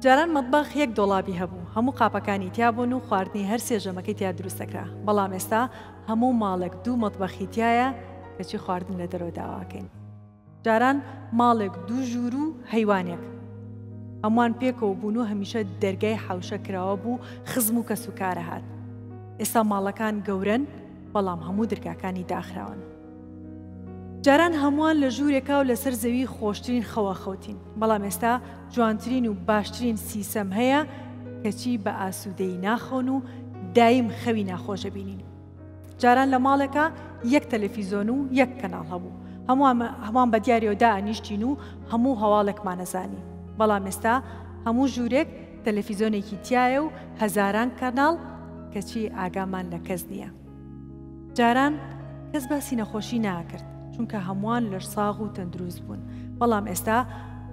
جاران مەطبەخ یەک دۆڵابی هەبوو، هەموو قاپەکانی تیا بوون و خواردنی هەر سێژەمەکەی تیا دروستەکرا. بەڵام ئێستا هەموو ماڵێک دوو مەطبەخی تایە کەچی خواردن لە دەرەوە داواکەین. جاران ماڵێک دوو ژوور و هەیوانێک هەمووان پێکەوە بوون و هەمیشە دەرگای حەوشە کراوە بوو خزم و کەسوکارە هات. ئێستا ماڵەکان گەورن بەڵام هەموو دەرگاکانی داخراون. جاران هەمووان لە ژوورێکا و لەسەر زەوی خۆشترین خەوە خەوتین، بەڵام ئێستا جوانترین و باشترین سیسەم هەیە کەچی بە ئاسوودەی ناخۆن و دایم خەوی ناخۆشە بینین. جاران لە ماڵێکە یەک تەلەڤیزۆن و یەک کەناڵ هەبوو، هەمووان بە دیارەوەدا ئەنیشتین و هەموو هەواڵێکمان نەزانی. بەڵام ئێستا هەموو ژوورێک تەلەڤیزۆنێکی تایە و هەزاران کەناڵ کەچی ئاگامان لە کەس نییە. جاران کەس باسی نەخۆشی ناکرد چونکە هەمووان لەرساغ و تەندروست بوون، بەڵام ئێستا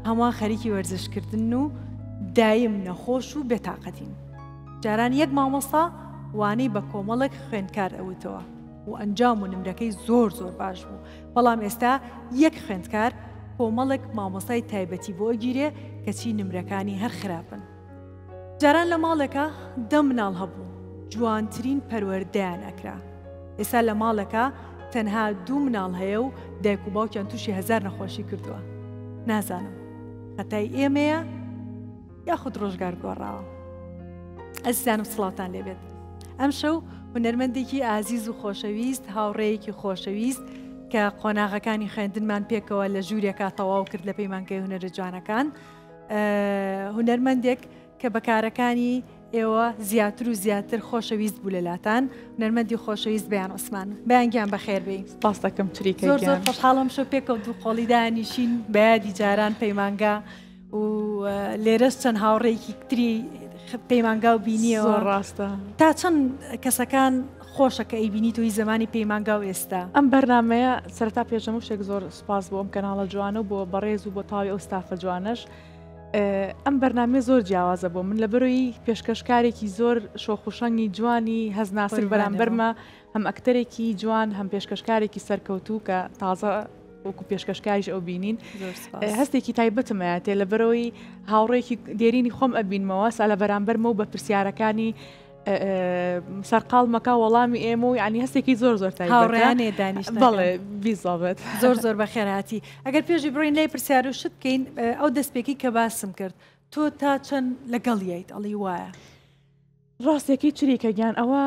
هەمووان خەریکی وەرزشکردن و دایم نەخۆش و بێتاقەتین. جاران یەک مامۆستا وانەی بە کۆمەڵێک خوێندکار ئەوتەوە و ئەنجام و نمرەکەی زۆر باش بوو، بەڵام ئێستا یەک خوێندکار کۆمەڵێک مامۆستای تایبەتی بۆ گیرێ کەچی نمرەکانی هەر خراپن. جاران لە ماڵێکە دە مناڵ هەبوو، جوانترین پەروەردەیان ئەکرا. ئێستا لە ماڵەکە تەنها دوو مناڵ هەیە و دایک و باوکیان تووشی هەزار نەخۆشی کردووە. نازانم خەتای ئێمەیە یاخود ڕۆژگار گۆڕاوە. ئەزیزانم سڵاوتان لێبێت. ئەم شەو هونەرمەندێکی ئازیز و خۆشەویست، هاوڕێیەکی خۆشەویست کە قۆناغەکانی خوێندنمان پێکەوە لە ژوورێکا تەواو کرد لە پەیمانگەی هونەرە جوانەکان. هونەرمەندێک کە بەکارەکانی ئێوە زیاتر و زیاتر خۆشەویست بوو لەلاتان. هونەرمەندی خۆشەویست بەیان عوسمان، بەیانگیان بەخێر بێ. سپاس دەکەم چریکە زۆر خۆشحاڵم شەو پێکەوت و قۆڵی دانیشین بەیادی جاران پەیمانگا و لێرەش چەند هاوڕێیەکی تری پەیمانگا و بینیەوە. زۆر ڕاستە. تا چەند کەسەکان خۆشە کە ئەیبینیتەوەی زمانی پەیمانگا و ئێستا. ئەم بەرنامەیە سەرتا پێشەمە شتێک زۆر سپاس بۆ ئەم کەناڵە جوانە و بۆ بەڕێز و بۆ تاوی ئەو ستافە جوانەش. ئەم بەرنامە زۆر جیاوازە بۆ من لە بەرەوەی پێشکەشکارێکی زۆر شۆخوشەنگی جوانی هەزناسر بەرامبەرمە، هەم ئەکتەرێکی جوان هەم پێشکەشکارێکی سەرکەوتوو کە تازە وەکو پێشکەشکاریش ئەو بینین. هەستێکی تایبەتمەیە تێ لە بەرەوەی هاوڕێکی دێرینی خۆم ئەبینمەوە سا لە بەرامبەرمە و بە پرسیارەکانی سەرقاڵ مەکا وەڵامی ئێمە و ینی هەستێکی زۆر تایبەتە. هاوڕێیانێ دانیشت. بەڵێ بیزابێت زۆر بەخێراتی. ئەگەر پێشی بڕین لای پرسیار و شت بکەین ئەو دەستپێکی کە باسم کرد تۆ تا چەند لەگەڵیایت ئەڵی وایە؟ ڕاستێکی چریکە گیان ئەوە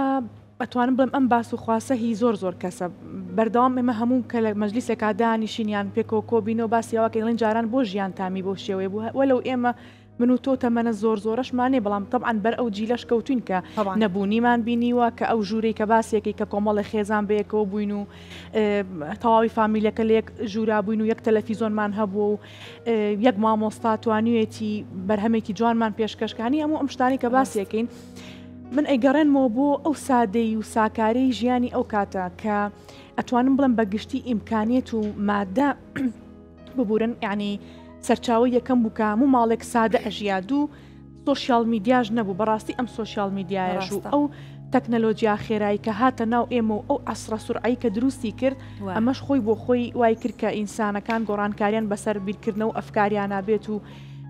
ئەتوانم بڵم ئەم باس و خواسە هی زۆر کەسە بەردەوام ئێمە هەموو کە لە مەجلیسێکا دانیشینیان پێکەوە کۆبینەوە باسیەوە کەڵین جاران بۆ ژیان تامی بۆ شێوەیە بوو وەلەو ئێمە من و تۆ تەمەنە زۆرشمانێ بەڵام طبعاً بەر ئەو جیلەش کەوتوین کە نەبوونیمان بینیوە کە ئەو ژوورەی کە باسێکی کە کۆمەڵی خێزان بەیەکەوە بووین و تەواوی فامیلەکە لە یەک ژوورا بووین و یەک تەلەڤیزۆنمان هەبوو و یەک مامۆستا توانیوێتی بەرهەمێکی جوانمان پێشکەشکانی هەموو ئەم شتانی کە باسیەکەین من ئەیگەڕێنمەوە بۆ ئەو سادەی و ساکارەی ژیانی ئەو کاتە کە ئەتوانم بڵم بەگشتی ئیمکانیت و مادە ببورن یعنی سەرچاوی یەکەم بوو کە هەموو ماڵێک سادە ئەژیا دوو سۆشیال میدیاژ نەبوو بەڕاستی ئەم سۆشیال میدیایەش و ئەو تەکنەلۆجیا خێرایی کە هاتە ناو ئێمە و ئەو ئەسرە سورعی کە دروستی کرد ئەمەش خۆی بۆ خۆی وای کرد کە ئینسانەکان گۆڕانکاریان بەسەر بیرکردنەوە و ئەفکاریان نابێت و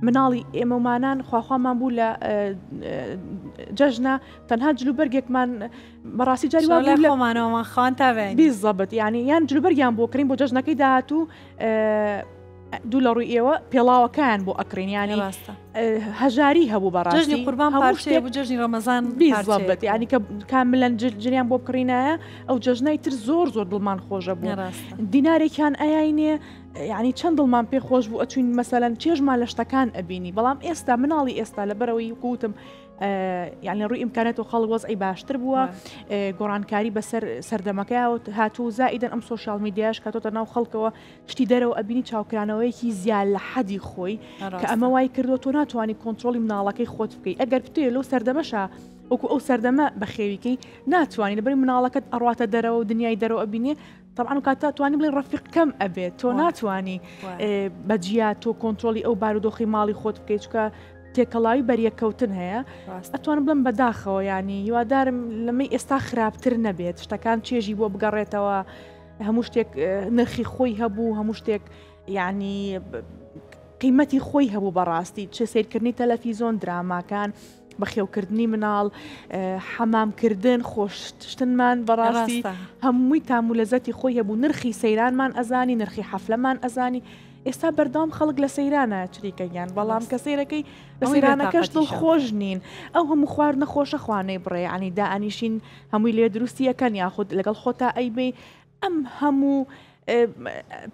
مناڵی ئێمەمانان خواخوامان بوو لە جەژنە تەنها جلوبەرگێکمان بەڕاستی جاری وامانەوەمان خوان تاوێن بیزەبت یان جلوبەرگیان بۆ کڕین بۆ جەژنەکەی داهاتوو دوو لە ڕووی ئێوە پێڵاوەکان بۆ ئەکرینیانی هەژاری هەبوو بەڕاستی قوربان پارچەیە بوو جەژنی ڕەمەزان بیزەبت یعنی کە کاملەن جریان بۆ بکڕینایە ئەو جەژنای تر زۆر دڵمان خۆشە بوو دینارێکیان ئەیانێ یعنی چەند دڵمان پێ خۆش بوو ئەچوین مەسەلەن چێژمان لە شتەکان ئەبینی بەڵام ئێستا مناڵی ئێستا لە بەرەوەی کوتم یعنی ڕووی ئیمکانێت و خەڵک وەزعی باشتر بووە گۆڕانکاری بەسەر سەردەمەکەیەوە هاتوو زائیدەن ئەم سۆشیال میدیاش کاتۆتە ناو خەڵکەوە شتی دەرەوە ئەبینی چاوکرانەوەیەکی زیاد لە حەدی خۆی کە ئەمە وای کردو تۆ ناتوانانی کۆنتترۆلی مناڵەکەی خۆت بکەیت ئەگەر بتێ لەو سەردەمەشە وەکو ئەو سەردەمە بەخێویکەی ناتوانانی لەبەری مناڵەکەت ئەڕاتە دەرەوە و دنیای دەرەوە ئەبینێ طبعاً کاتا توانی بڵێ ڕەفیق کەم ئەبێت تۆ ناتوانی بەجیا تۆ کۆنتترۆلی ئەو بارودۆخی ماڵی خۆت بکەیت چکە تێکەڵاوی بەریەکەوتن هەیە ئەتوانم بڵم بەداخەوە ینی هیوادارم لەمەی ئێستا خراپتر نەبێت شتەکان چێژی بۆ بگەڕێتەوە هەموو شتێک نرخی خۆی هەبوو هەموو شتێک ینی قیمەتی خۆی هەبوو بەڕاستی چه سیرکردنی تەلەڤیزۆن دراماکان بەخێوکردنی مناڵ حەمامکردن خۆشتنمان بەڕاستی هەمووی تامولەزەتی خۆی هەبوو نرخی سەیرانمان ئەزانی نرخی حەفلەمان ئەزانی ئێستا بەردەوام خەڵک لە سەیرانە چریکەگیان بەڵام کە سەیرەکەی لە سەیرانەکەش دڵخۆش نین ئەو هەموو خوارد نەخۆشە خوانەی بڕێ عنی دائانیشین هەمووی لێ دروستیەکەن یاخود لەگەڵ خۆتا ئەیبێ ئەم هەموو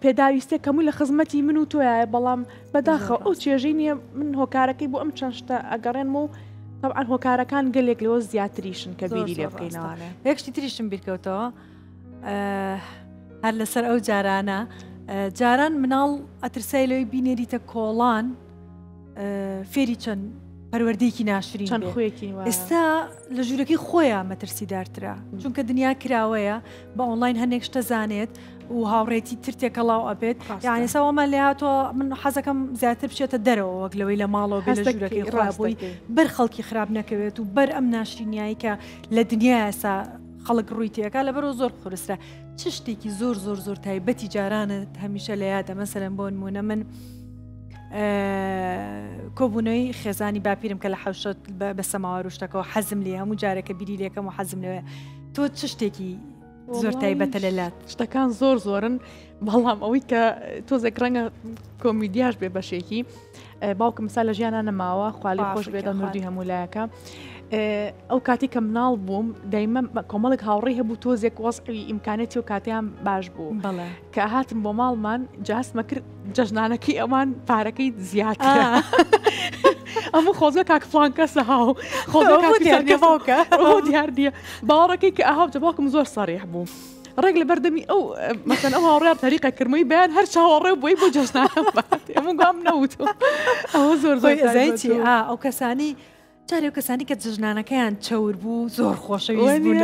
پێداویستێک هەمووی لە خزمەتی من و تۆیە بەڵام بەداخە ئەو چێژەی نییە من هۆکارەکەی بۆ ئەم چەند شتە ئەگەڕێنمە و طبعا هۆکارەکان گەلێک لەوە زیاتریشن کە بیری لێ بکەینەوە یەکشتی تریشم بیرکەوتەوە هەر لەسەر ئەو جارانە جاران مناڵ ئەترسای لەوەی بینێریتە کۆڵان فێری چەند پەروەردەیەکی ناشرین چەند خۆیەکی ئێستا لە ژوورەکەی خۆیان مەترسیدارترا چونکە دنیا کراوەیە بە ئۆنلاین هەندێک شتە زانێت و هاوڕێتی ترتێکەڵاو ئەبێت یعنی ساوامان لێ هاتووە من حەزەکەم زیاتر بچێتە دەرەوە وەک لەوەی لە ماڵەوە بێ لە ژوورەکەی خڕابووی بەر خەڵکی خراپ نەکەوێت و بەر ئەم ناشرینایی کە لە دنیا ئێستا خەڵک ڕووی تێکا لەبەرەوە زۆر خورسرە چ شتێکی زۆر زۆر زۆر تایبەتی جارانت هەمیشە لە یادە مەسەلەن بۆ نمونە من کۆبوونەوەی خێزانی باپیرم کە لە حەوشەت بە سەماوەڕشتەکەەوە حەزم لێ هەموو جارێکە بیری لێکەم و حەزم لەوێ تۆ چ شتێکی زۆر تایبەتە لەلات شتەکان زۆر زۆرن بەڵام ئەوەی کە تۆزێک ڕەنگە کۆمیدیاش بێ بەشێکی باوکم مسا لە ژیانە نەماوە خوالی خۆش بێتە مردی هەموو لایەکە ئەو کاتی کە مناڵ بووم دایمە کۆمەڵێک هاوڕێ هەبوو تۆزێک وەزعی ئیمکانێتی و کاتیان باش بوو کە هاتم بۆ ماڵمان جاستمە کرد جەژنانەکەی ئەمان پارەکەی زیاتر ئەمە خۆزگە کاکفلان کەسە هاو خۆ دیاردیە باوەڕەکەی کە ئاهاو جەباوکم زۆر سەریح بوو ڕێک لە بەردەمی ئەو مەسەن ئەو هاوڕێر تەریقە کرمەی بیان هەر چاوەڕێ بۆی بۆ جەژنانە ئەمە گوام نەوتۆ ئەوە زۆر زۆرزایتی ئەو کەسانی جارێ کەسانی کە جژنانەکەیان چەور بوو زۆر خۆشەویست بوون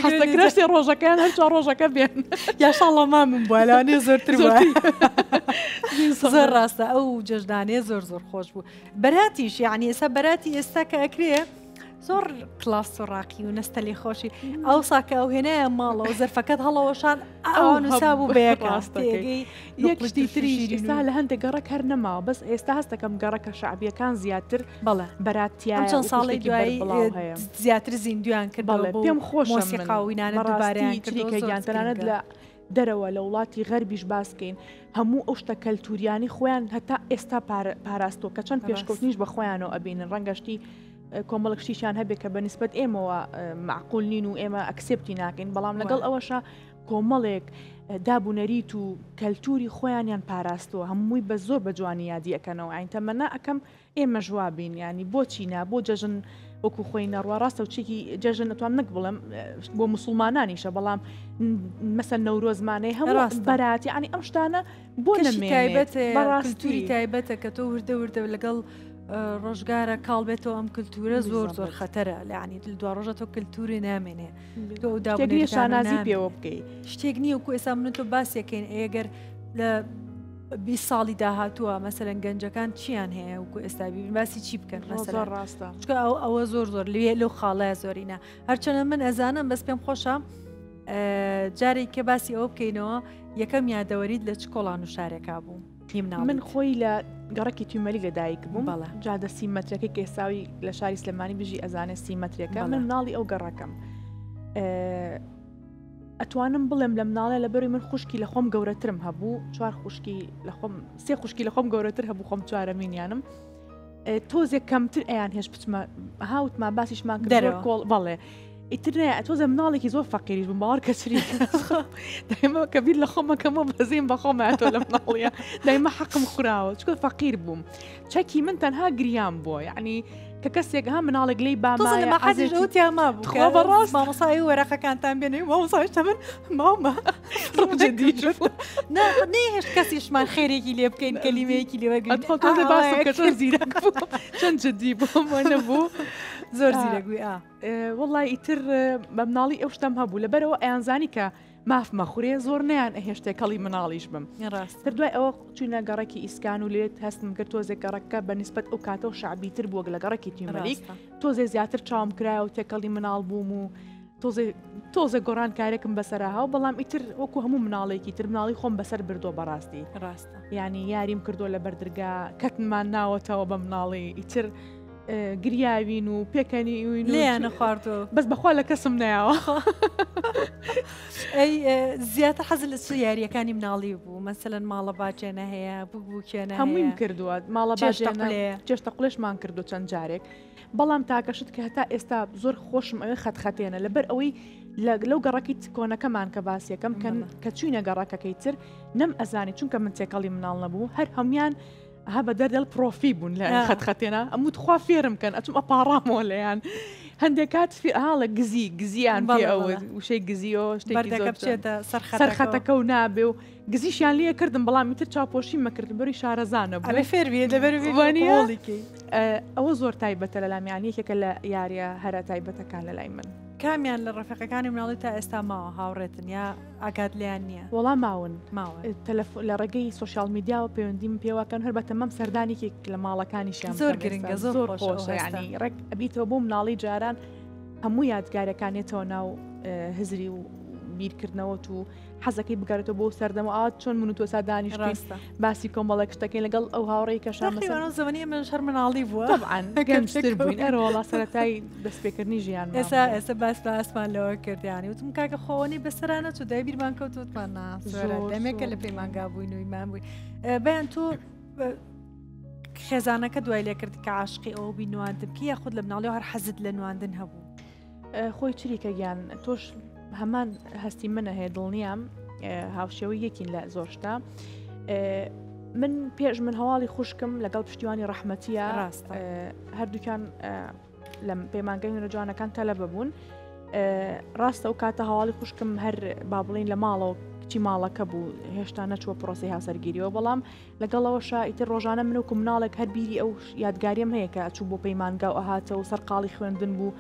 هەستەکرێستی ڕۆژەکەیان هەر چوار ڕۆژەکە بێن یاشاڵڵە مامم بووە لەوانێ زۆرتر زۆر ڕاستە ئەو جژدانێ زۆر زۆر خۆش بوو بەراتیش یعنی ئێستا بەراتی ئێستا کە ئەکرێ زۆر کلاس و ڕاقی و نەستە لێ خۆشی ئەو ساکە ئەو هێنایە ماڵەوە زەرفەکەت هەڵەوەشان ئەو نووسا بوو بەیەکڕاستەکەی یەکشتی تریش ئێستا لە هەندێک گەڕک هەر نەماوە بەس ئێستا هەستەکەم گەڕەکە شعبیەکان زیاتر بەڵێ بەراتیان چەند ساڵی دوایی زیاتر زیندویان کرد پێم خۆش مۆسیقاوینانە دووبارەیان کردیکەیان تەنانەت لە دەرەوە لە وڵاتی غەربیش باسکەین هەموو ئەو شتە کەلتوریانی خۆیان هەتا ئێستا پاراستۆ کە چەند پێشکەوتنیش بە خۆیانەوە ئەبینن ڕەنگەشتی کۆمەڵکشتیشان هەبێت کە بەنسبەت ئێمەوە معقول نین و ئێمە ئەکسپتی ناکەین بەڵام لەگەڵ ئەوەشە کۆمەڵێک دابوونەریت و کەلتوری خۆیانیان پاراستەوە هەمووی بە زۆر بە جوانی یادی ئەەکەنەوە ئاین تەمەنا ئەەکەم ئێمە جوابین ینی بۆچی نا بۆ جەژن وەکو خۆی نەڕوا ڕاستە و چێکی جەژن نەتوان نەک بڵم بۆ مسلمانانیشە بەڵام مەسەل نەورۆزمانەی هەموو بەراتی ینی ئەم شتانە بۆ نەمێنێت بەڕاستوری تایبەتە کە تۆ وردە وردە لەگەڵ ڕۆژگارە کاڵبێتەوە ئەم کللتورە زۆر زۆر خەتەرە لەعنی دو ڕۆژە تۆ کللتوری نامێنێ تۆ شانازی پێوە بکەیت شتێک نییە وکو ئێستا من تۆ باسیەکەین ئێگەر لە 20 ساڵی داهاتووە مەسەرەن گەنجەکان چیان هەیە وکو ئێستا ببین باسی چی بکەن زۆر ڕاستە چکە ئەوە زۆر زۆر لێ لەو خاڵەیە زۆرینە هەرچەنە من ئەزانم بەس پێم خۆشە جارێک کە باسی ئەوە بکەینەوە یەکەم یادەوەریت لە چ کۆڵان و شارێکا بوو من خۆی لە گەڕکی تومەلی لەدایک بووم جادە سیمەترەکەی کێساوی لە شاری سلێمانی بژی ئەزانێت سیمەترەکە من مناڵی ئەو گەڕەکەم ئەتوانم بڵێم لە مناڵە لە بەروی من خوشکی لە خۆم گەورەترم هەبوو چوار خوشکی لە خۆم سێ خوشکی لە خۆم گەورەتر هەبوو خۆم چوارەمینیانم تۆزێک کەمتر ئەیان هێش بچمە هاوتمان باسیشمان دەرەوە کۆڵ بەڵێ ئیترنە تۆزە مناڵێکی زۆر فەقیریش بووم باوەڕ کەچری دایمە کە بیر لە خۆمەکەمە بەزیم بە خۆمەتۆ لە مناڵیە دایمە حەقم خوراوە چکە فەقیر بووم چەکی من تەنها گریان بووە یعنی کە کەسێک ها مناڵێک لی باماوتیانما بوو بەڕاست مامۆسای وەرەقەکانتان بێنێ مامۆسایشتە من ماومە نێهێشت کەسیشمان خێرێکی لێ بکەین کەلیمەیەکی لێوەگەر زیرەک چەند جدی بۆمە نەبوو زۆر زیرەگوی وڵی ئیتر بە مناڵی ئەو شتم هەبوو لەبەرەوە ئەیانزانی کە مافمە خوێ زۆر نیان ئەهێشتێ کەڵی مناڵیش بم ڕاستتر دوای ئەوە چوونە گەڕێکی ئیسکان و لێت هەستم کرد تۆزێک گەڕەکە بە نسبەت ئەو کاتە و شعبیتر بووە لە گەڕێکی تیمەلیک تۆزێ زیاتر چاوم کرایە و تێکەڵی مناڵ بووم و تۆزە گۆڕان کارێکم بەسەرها و بەڵام ئیتر وەکو هەموو مناڵێکی تر مناڵی خۆم بەسەر بردۆ بەڕاستی ڕاستە ینی یاریم کردو لە بەردرگا کەتمان ناوەتەوە بە مناڵی ئیتر گریاوین و پێکەنی لێیانە خواردۆ بەس بەخوا لە کەسم نایەوە ئەی زیاتر حەزت لە چ یاریەکانی مناڵی بوو مەسەلەن ماڵە باجێنە هەیە بووکێنە هەموویم کردووە ماڵە جێشتە قولێشمان کردو چەند جارێک بەڵام تاکەشت کە هەتا ئێستا زۆر خۆشم ئەوێ خەتخەتێنە لەبەر ئەوەی لەو گەڕەکی کۆنەکەمان کە باسیەکەم کە چوینە گەڕەکەکەی تر نەم ئەزانی چونکە من تێکەڵی مناڵ نەبوو هەر هەمویان ها بە دەردەل پرۆفی بوون لە خەتخەتێنە ئەموت خوا فێرم کەن ئەچم ئەپاڕامەوە لەیان هەندێک کات هاڵە گزییان پێ ئەوە وشەی گزیۆ شتێکەکە بچێتە سەرخەتەکە و نابێ و گزیشیان لێ کردم بەڵام تر چاپۆشی مەکرد بەری شارەزانە بوو فێربێ لەبەرڵێکی ئەوە زۆر تایبەتە لە لامیانیەکێکە لە یاریە هەرە تایبەتەکان لە لای من کامیان لە ڕفەقەکانی مناڵی تا ئێستا ماوە هاوڕێتن یا ئاگات لیان نییە وەڵام ماون ماوە لە ڕێگەی سوۆشال میدیا و پەیوەندیم پێوەکەن هەر بەتەمەم سەردانێکی لە ماڵەکانیشیان زۆر گرنگە زۆر خۆشە ینی ڕێک ئەبیتەوە بۆ مناڵی جاران هەموو یادگارەکانێتەوە ناو هزری و بیرکردنەوە و حەزەکەی بگەرێتەوە بۆ سەردەمە ئاوات چۆن من و تۆ سا دانیشت باسی کۆمەڵە شتەکەی لەگەڵ ئەو هاوڕێی کە شامەوە زمانی من شەر مناڵی بووە گەنجتر بووین ئەرۆڵا سەرەتای دەستپێکردنی ژیان ئێستا باس بە ئاسمان لەوە کردیانی وتم کاکە خۆنی بەسەرانە تو دای بیرمان کەوتوتمان ناسەمێکە لە پەیمانگا بووین و ئیمان بووین بەیان تۆ خێزانەکە دوای لێ کرد کە عاشقی ئەو بی نواندن کە یاخود لە مناڵی هەر حەزت لە نواندن هەبوو خۆی چریکە گیان تۆش هەمان هەستی منە هەیە دڵنیام هاوشێوەی یەکین لە زۆرشتا من پێش من هەواڵی خوشکم لەگەڵ پشتیوانی ڕەحمەتیە هەردووکان لە پەیمانگەی هونەرجوانەکان تەلە ببوون ڕاستە و کاتە هەواڵی خوشکم هەر با بڵین لە ماڵەوە چی ماڵەکە بوو هێشتا نەچوە پرۆسی هاسەرگیریەوە بەڵام لەگەڵەوەشە ئیتر ڕۆژانە من و کومناڵێک هەر بیری ئەو یادگاریم هەیە کە ئەچوو بۆ پەیمانگا و ئەهاتە و سەرقاڵی خوێندن بوو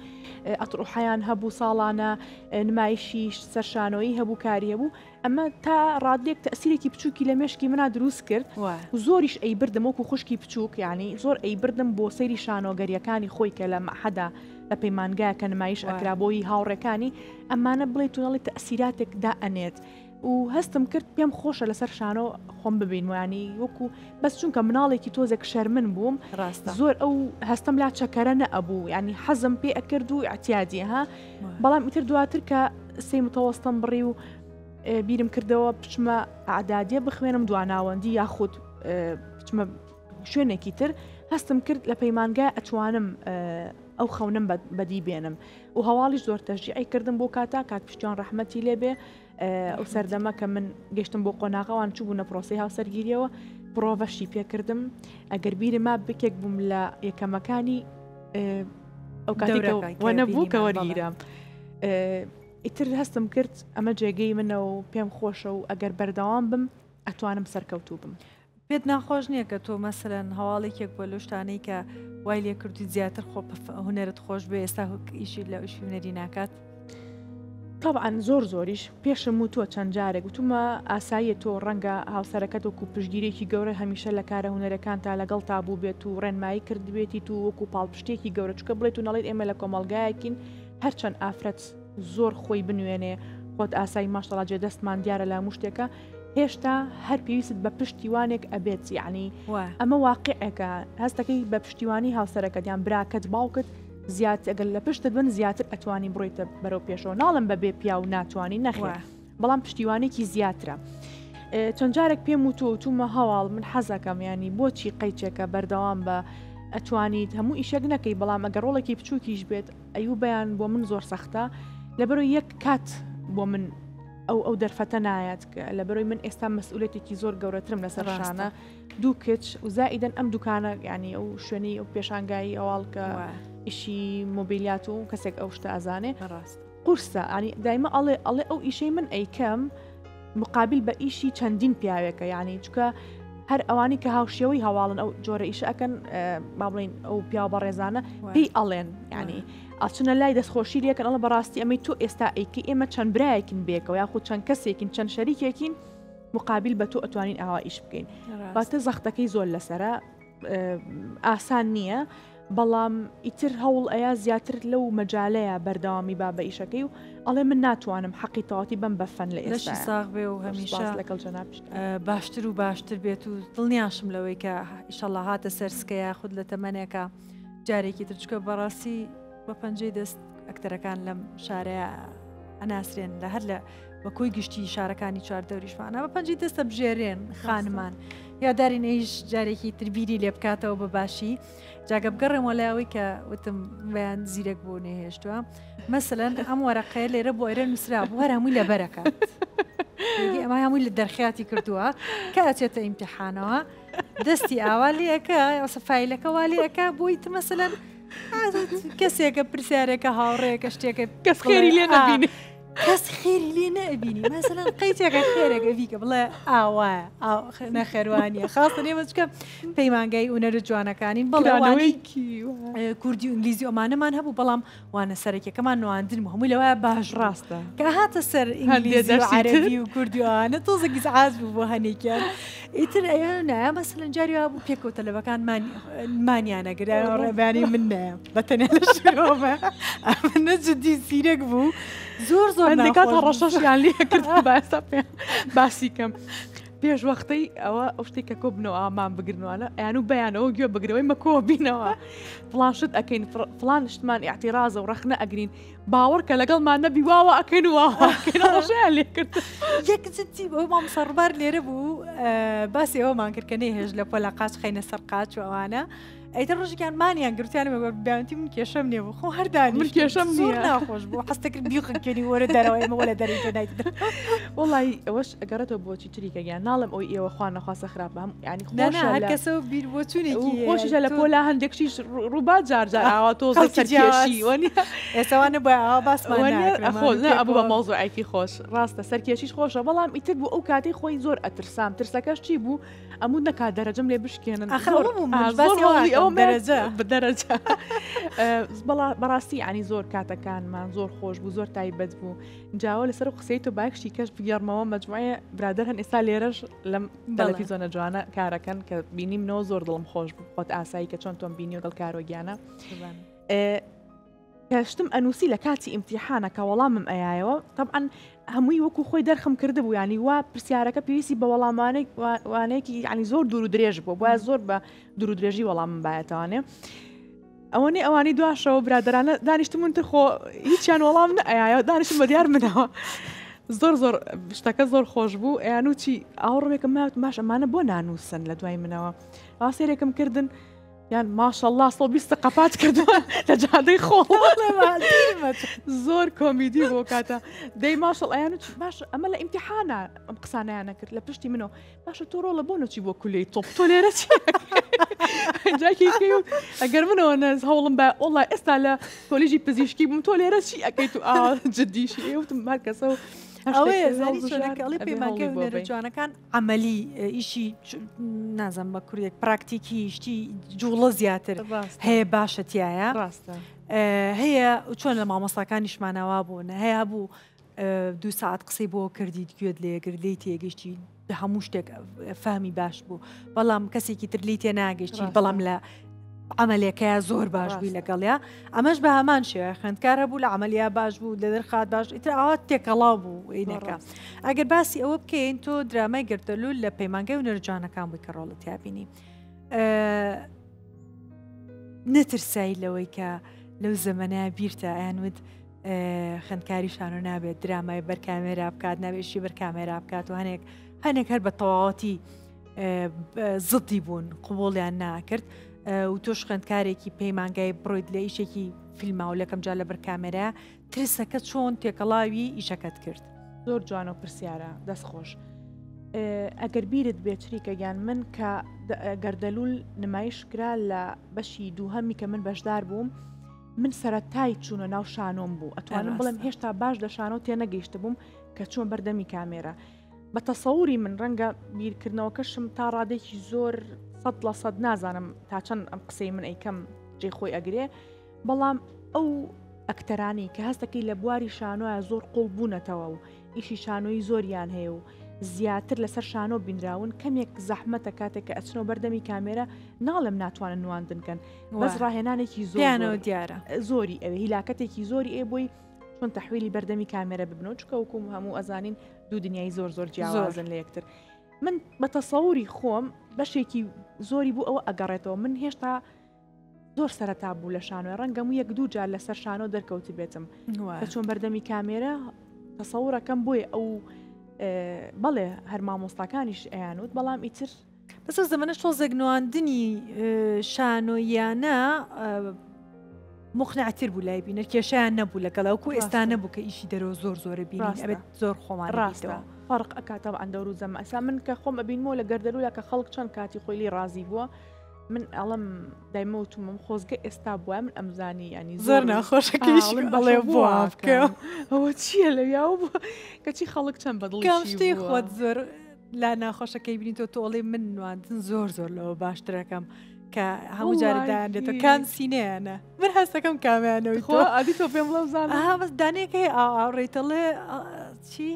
ئەتڕوحەیان هەبوو ساڵانە نمایشی سەرشانەوەی هەبوو کاری هەبوو ئەمە تا ڕادێک تەسیرێکی بچووکی لە مێشکی منە دروست کرد و زۆریش ئەی بردم وەکو خوشکی بچووک یعنی زۆر ئەی بردم بۆ سەیری شانۆگەریەکانی خۆی کە لە مەحەدا لە پەیمانگا کە نمایش ئەکرابۆی هاوڕێکانی ئەمانە بڵێ تونەڵی تەسیراتێکدا ئەنێت و هەستم کرد پێم خۆشە لەسەر شانۆ خۆم ببین وانی وەکو بەس چونکە مناڵێکی تۆزێک شەرمن بووم زۆر ئەو هەستم لا چەکەرە نەئەبوو ینی حەزم پێ ئەکرد و ئەتیادی ها بەڵام ئیتر دواتر کە سێ متەوەستم بڕی و بیرم کردەوە بچمە ئەعدادیە بخوێنم دواناوەندی یاخود بچمە شوێنێکی تر هەستم کرد لە پەیمانگا ئەتوانم ئەو خەونم بەدی بێنم و هەواڵیش زۆر تەشجیعی کردم بۆ کاک پشتیوان ڕەحمەتی لێبێ ئەو سەردەمە کە من گەشتم بۆ قۆناغەوان چوو بوو نەپرۆسی هاوسەرگیریەوە پرۆڤەشی پێکردم ئەگەر بیری ما بکێک بووم لە یەکەمەکانی ئەو کاتێکەوە نەبوو کە وەرگیرم ئیتر هەستم کرد ئەمە جێگەی منە و پێم خۆشە و ئەگەر بەردەوام بم ئەتوانم سەرکەوتوو بم پێت ناخۆش نییە کە تۆ مەسەرەن هەواڵێکێک بۆ لە شتانەی کە وای لێ کردی زیاتر خۆ هونەرت خۆش بێ ئێستا ئیشی لە ئیشی هونەری ناکات طبعاً زۆریش پێشم و تۆ چەند جارێک وتومە ئاساییە تۆ ڕەنگە هاوسەرەکەت وەکو پشتگیرێکی گەورە هەمیشە لە کارە هونەرەکان تا لەگەڵ تابوو بێت و ڕێنمایی کردبێتی تو وەکو پاڵپشتێکی گەورە چکە بڵێت و نەڵێت ئێمە لە کۆمەڵگایەکین هەرچەند ئافرەت زۆر خۆی بنوێنێ خۆت ئاسایی ماشەڵا جێ دەستمان دیارە لە مشتێکە هێشتا هەر پێویست بە پشتیوانێک ئەبێت یعنی ئەمە واقعەکە هەستەکەی بە پشتیوانی هاوسەرەکەت یان براکەت باوکت زیات ئەگەر لە پشتت بن زیاتر ئەتوانی بڕۆیتە بەرەو پێشەوە ناڵم بەبێ پیا و ناتوانانی نەخێ بەڵام پشتیوانێکی زیاترە چەند جارێک پێم وتومە هەواڵ من حەزەکەم ینی بۆچی قەیچێکە بەردەوام بە ئەتوانیت هەموو ئیشێک نەکەی بەڵام ئەگەر ڕۆڵێکی بچووکیش بێت ئەیوو بەیان بۆ من زۆر سەختە لەبەرەوەی یەک کات بۆ من ئەو دەرفەتە نایەت لە بەرۆی من ئێستا مەسئولێتێکی زۆر گەورەترم لەسەر شانە دوو کچ و زائیدەن ئەم دوکانە ینی ئەو شوێنی ئەو پێشانگایی ئەوڵکە ئیشی مۆبیلیات و کەسێک ئەو شتە ئەزانێ قورسە ینی دایمە ئەڵێ ئەو ئیشەی من ئەیکەم مقابل بە ئیشی چەندین پیاوێکە یعنی چکە هەر ئەوانی کە هاوشێوەی هەواڵن ئەو جۆرە ئیشە ئەکەن با بڵین ئەو پیاو بەڕێزانە پێی ئەڵێن ینی ئاچنە لای دەستخۆشی لەکەن ئەڵە بەڕاستی ئەمەی تۆ ئێستا ئەیکە ئێمە چەند برایەکن بێکەوە یاخود چەند کەسێکین چەند شەریکێکین مقابل بە تۆ ئەتوانین ئاوا ئیش بکەین باتە زەختەکەی زۆر لەسرە ئاسان نییە بەڵام ئیتر هەوڵ ئەیە زیاتر لەو مەجالەیە بەردەوامی با بە ئیشەکەی و ئەڵێ من ناتوانم حەقی تەواتی بەم بەفەن لە لەشی ساغ بێ و هەمیشە لەگەڵ جەناب باشتر و باشتر بێت و دڵنیاشم لەوەی کە ئیشەڵڵا هاتە سەرسکەیە خود لە تەمەنێکە جارێکی ترچکە بەڕاستی بە پەنجەی دەست ئەکتەرەکان لەم شارەیە ئەناسرێن لە هەر لە بەکۆی گشتی شارەکانی چواردەوریشمانە بە پەنجەی دەستە بژێرێن خانمان یاداری نەیش جارێکی تربیری لێ بکاتەوە بە باشی جاگە بگەڕێمەوە لایەوەی کە وتم بەیان زیرەک بۆ نێهێشتووە مەسەلەن ئەم وەرەقەیە لێرە بۆ ئێرە نووسرا بوو هەر هەمووی لەبەرەکات ئەمە هەمووی لە دەرخیاتی کردووە کە ئەچێتە ئیمتحانەوە دەستی ئاوا لێەکە ئەوسە فیلەکە وا لێەکە بۆیت مەسەلەن کەسێکە پرسیارێکە هاوڕێیەکە شتێکە کەس خێری لێ نەبینی کەس خێری لێ نەبینی مەسەلەن قەیتێکە خێرێکە بیکە بڵێ ئاوایە نەخێوانیە خاستە نێمە چکە پەیمانگەی ئونەرە جوانەکانین بەڵێوانەیەکی کوردی و ئینگلیزی ئۆمانەمان هەبوو بەڵام وانە سەرەکیەکەمان نواندن هەمووی لەوەیە باش ڕاستە کە هاتە سەر ئینگلیزی و عەرەبی و کوردیوانە تۆزێکی سەعاز بوو بۆ هەنێکیان ئیتر ئەیانە مەسەلەن جاریوا بوو پێکەوتە لەبەکان مانیانەگرە ڕێبانی من نایە بەتەنێ لە شرۆمە ئەمە جدی سیرەک بوو زۆر زۆر هەندێکات ڕەشەشیان لێ کرد باستا باسی کەم پێش وەختەی ئەوە ئەو شتێک کە کۆ بنەوە ئامان بگرنوانە ئەیان و بەیانەوە گوێ بگرەوەی مەکۆ بینەوە فڵان شت ئەەکەین فڵان شتمان ئاعتیرازە و ڕەخنە ئەگرین باوەڕ کە لەگەڵمان نەبی واوە ئەکەین واوەکەین ڕەشیان لێ کرد یەک جدی بەوە مام سەربار لێرە بوو باسی ئەوەمان کرد کە نەیهێژ لە پۆلا قاچ خەینە سەر قاچ و ئەوانە ئەیتر ڕۆژێکیان مانیان گرتیانەوە بەیانتی من کێشەم نێ بوو خۆ هەردانی من کێشەم زۆر ناخۆش بوو حەستە کرد بیوخەکەنی وەرە دەرەوە ئێمە وەلە دەرەی نایت وڵی ئەوەش ئەگەرێتەوە بۆچی تریکەگەیان ناڵم ئەوی ئێوە خوان نەخواستە خراپە هەم ینی هەر کەسەوە بیر بۆ چوونێکی خۆشیشە لە پۆلا هەندێکشیش ڕووبات جارجار ئاوا تۆزە سەرکێشی وەنی ئێساوانە بۆ ئاوا باسمان ئەبوو بە مۆزوعێکی خۆش ڕاستە سەرکێشیش خۆشە بەڵام ئیتر بوو ئەو کاتی خۆی زۆر ئەترسام ترسەکەش چی بوو ئەموو نەکات دەرەجەم لێ بشکێنن دەرەجە بدەرەجە بەڕاستی عنی زۆر کاتەکانمان زۆر خۆش بوو زۆر تایبەت بوو جاوە لەسەر قسەیت و باکشی کەش بگەڕمەوە مەجموعە برادر هەن ئێستا لێرەش لەم تەلەڤیزۆنە جوانە کارەکەن کە بینیمنەوە زۆر دڵم خۆش بوو خۆت ئاسایی کە چۆن تۆم بینی و گەڵ کارۆگیانە کەشتم ئەنووسی لە کاتی ئیمتیحانە کە وەڵامم ئەیایەوە طبعاً هەمووی وەکو خۆی دەرخم کرده بوو ینی وا پرسیارەکە پێویستی بە وەڵامانێکی ینی زۆر دوور و درێژ بوو بۆیە زۆر بە دوور و درێژی وەڵامم باەتوانێ ئەوەنی ئەوانی دواشەوە برادرانە دانیشتمون تر خۆ هیچیان وەڵام نەیە دانیشتم بە دیار منەوە زۆر شتەکە زۆر خۆش بوو ئەیان وچی ئاوڕێکم ماوت باش ئەمانە بۆ نانووسن لە دوای منەوە ئاسێرێکم کردن یان ماشەڵڵا 120 قەپات کردووە لە جادەی خۆڵ زۆر کۆمیدی بۆ کاتە دەی ماشەڵ ئەیان باش ئەمە لە ئیمتیحانە ئەم قسانیانە کرد لە پشتی منەوە باشە تۆ ڕۆڵە بۆ نەچی بۆ کولەی تۆپ تۆ لێرە جاکی ئەگەر منەوە نەز هەوڵم بە ئۆڵای ئێستا لە کۆلیژی پزیشکی بووم تۆ لێرە چی ئەەکەیت و جددیشی ئێوتم هەرکەسە و ئەوەیە زانیڵی پەیمانگەی هونەرە جوانەکان عملی ئیشی نازم بە کوردێک پراکتیکی شتی جوڵە زیاتر هەیە باشەتیایە ڕاستە هەیە چۆن لە مامۆستاکانیشمانەوا بوون هەیە بوو 2 ساعت قسەی بۆ کردیت گوێت لێگرت لی تێگەشتی هەموو شتێک فەهمی باش بوو بەڵام کەسێکی تر لی تێ ناگەشتی بەڵام لە عملەکەی زۆر باش بووی لەگەڵیا ئەمەش بە هەمان شێوە خوێندکارە بوو لە عملیا باش بوو لە دەرخات باش ئیتر ئاوا تێکەڵاو بوو عینەکە ئەگەر باسی ئەوە بکەین تۆ درامای گردەلول لە پەیمانگەی هونەرە جوانەکان بووی کە ڕۆڵت یابینی نەترسایی لەوەی کە لەو زەمانەیە بیرتە ئەیانوت خوێندکاری شانۆ نابێت درامای بەرکامێرا بکات نابێشی بەرکامێرا بکات و هەنێک هەر بە تەواوەتی زدی بوون قوبوڵیان ناکرد و تۆش خوێندکارێکی پەیمانگای بڕۆیت لە ئیشێکی فیلماو لەکەم جا لە بەرکامێرە ترسەکە چۆن تێکەڵاوی ئیشەکەت کرد زۆر جوان و پرسیارە دەستخۆش ئەگەر بیرت بێچریکەگیان من کە گەردەلول نمایشکرا لە بەشی دووهەمی کە من بەشدار بووم من سەرەتای چوونە ناو شانۆم بوو ئەتوانم بڵێم هێشتا باش لە شانۆ تێنەگەیشتە بووم کە چۆن بەردەمی کامێرە بە تەسەوری من ڕەنگە بیرکردنەوەکەشم تا ڕادێکی زۆر 100% نازانم تا چەند ئەم قسەی من ئەیکەم جێ خۆی ئەگرێ بەڵام ئەو ئەکتەرانی کە هەستەکەی لە بواری شانۆە زۆر قوڵ بوونەتەوە و ئیشی شانۆی زۆریان هەیە و زیاتر لەسەر شانۆ بینراون کەمێک زەحمەتە کاتێک کە ئەچنەوە بەردەمی کامێرە ناڵم ناتوانن نواندنکەن بەس ڕاهێنانێکی پیانەوە دیارە زۆری ئەوێ هیلاکەتێکی زۆری بۆی چۆن تەحویلی بەردەمی کامێرە ببنەوە چکە وکوم هەموو ئەزانین دوو دنیای زۆر جیاوازن لە یەکتر من بە تەسەووری خۆم بەشێکی زۆری بوو ئەوە ئەگەڕێتەوە من هێشتا زۆر سەرەتا بوو لە شانۆی ڕەنگەم یەک دوو جار لەسەر شانۆ دەرکەوتی بێتم کە چۆن بەردەمی کامێرە تەسەوورەکەم بۆیە ئەو بەڵێ هەر مامۆستاکانیش ئەیانوت بەڵام ئیتر بەس زەمەنە شۆزێک نواندنی شانۆیانە مخنعتر بوو لای بینەر کێشیان نەبوو لەگەڵاوکو ئێستا نەبوو کە ئیشی دەرەوە زۆر بینی ئەبێت زۆر خۆمان ڕاستەوە فەرق ئەکاتەوە ئەندەور و زەمە ئەسا من کە خۆم ئەبینمەوە لە گەردەلوولا کە خەڵک چەند کاتی خۆی لێ ڕازی بووە من ئەڵم دایمەوتمم خۆزگە ئێستا بووە من ئەمزانی ینی زۆر ناخۆشەکەیش بەڵێ بووە بکەم ئەوە چییە لەویاو بوو کەچی خەڵک چەند بەدڵی شتەی خۆت زۆر لا ناخۆشەکەی بینیتەوە تۆڵێ من نواندن زۆر لەوە باشترەکەم کە هەموو جارەدایان دێتە کام سینەیانە من هەستەکەم کامیانەوەی خۆ ئادی تۆ پێم بڵێ زانم بەس دانێکەکەی ئاڕێتەڵێ چی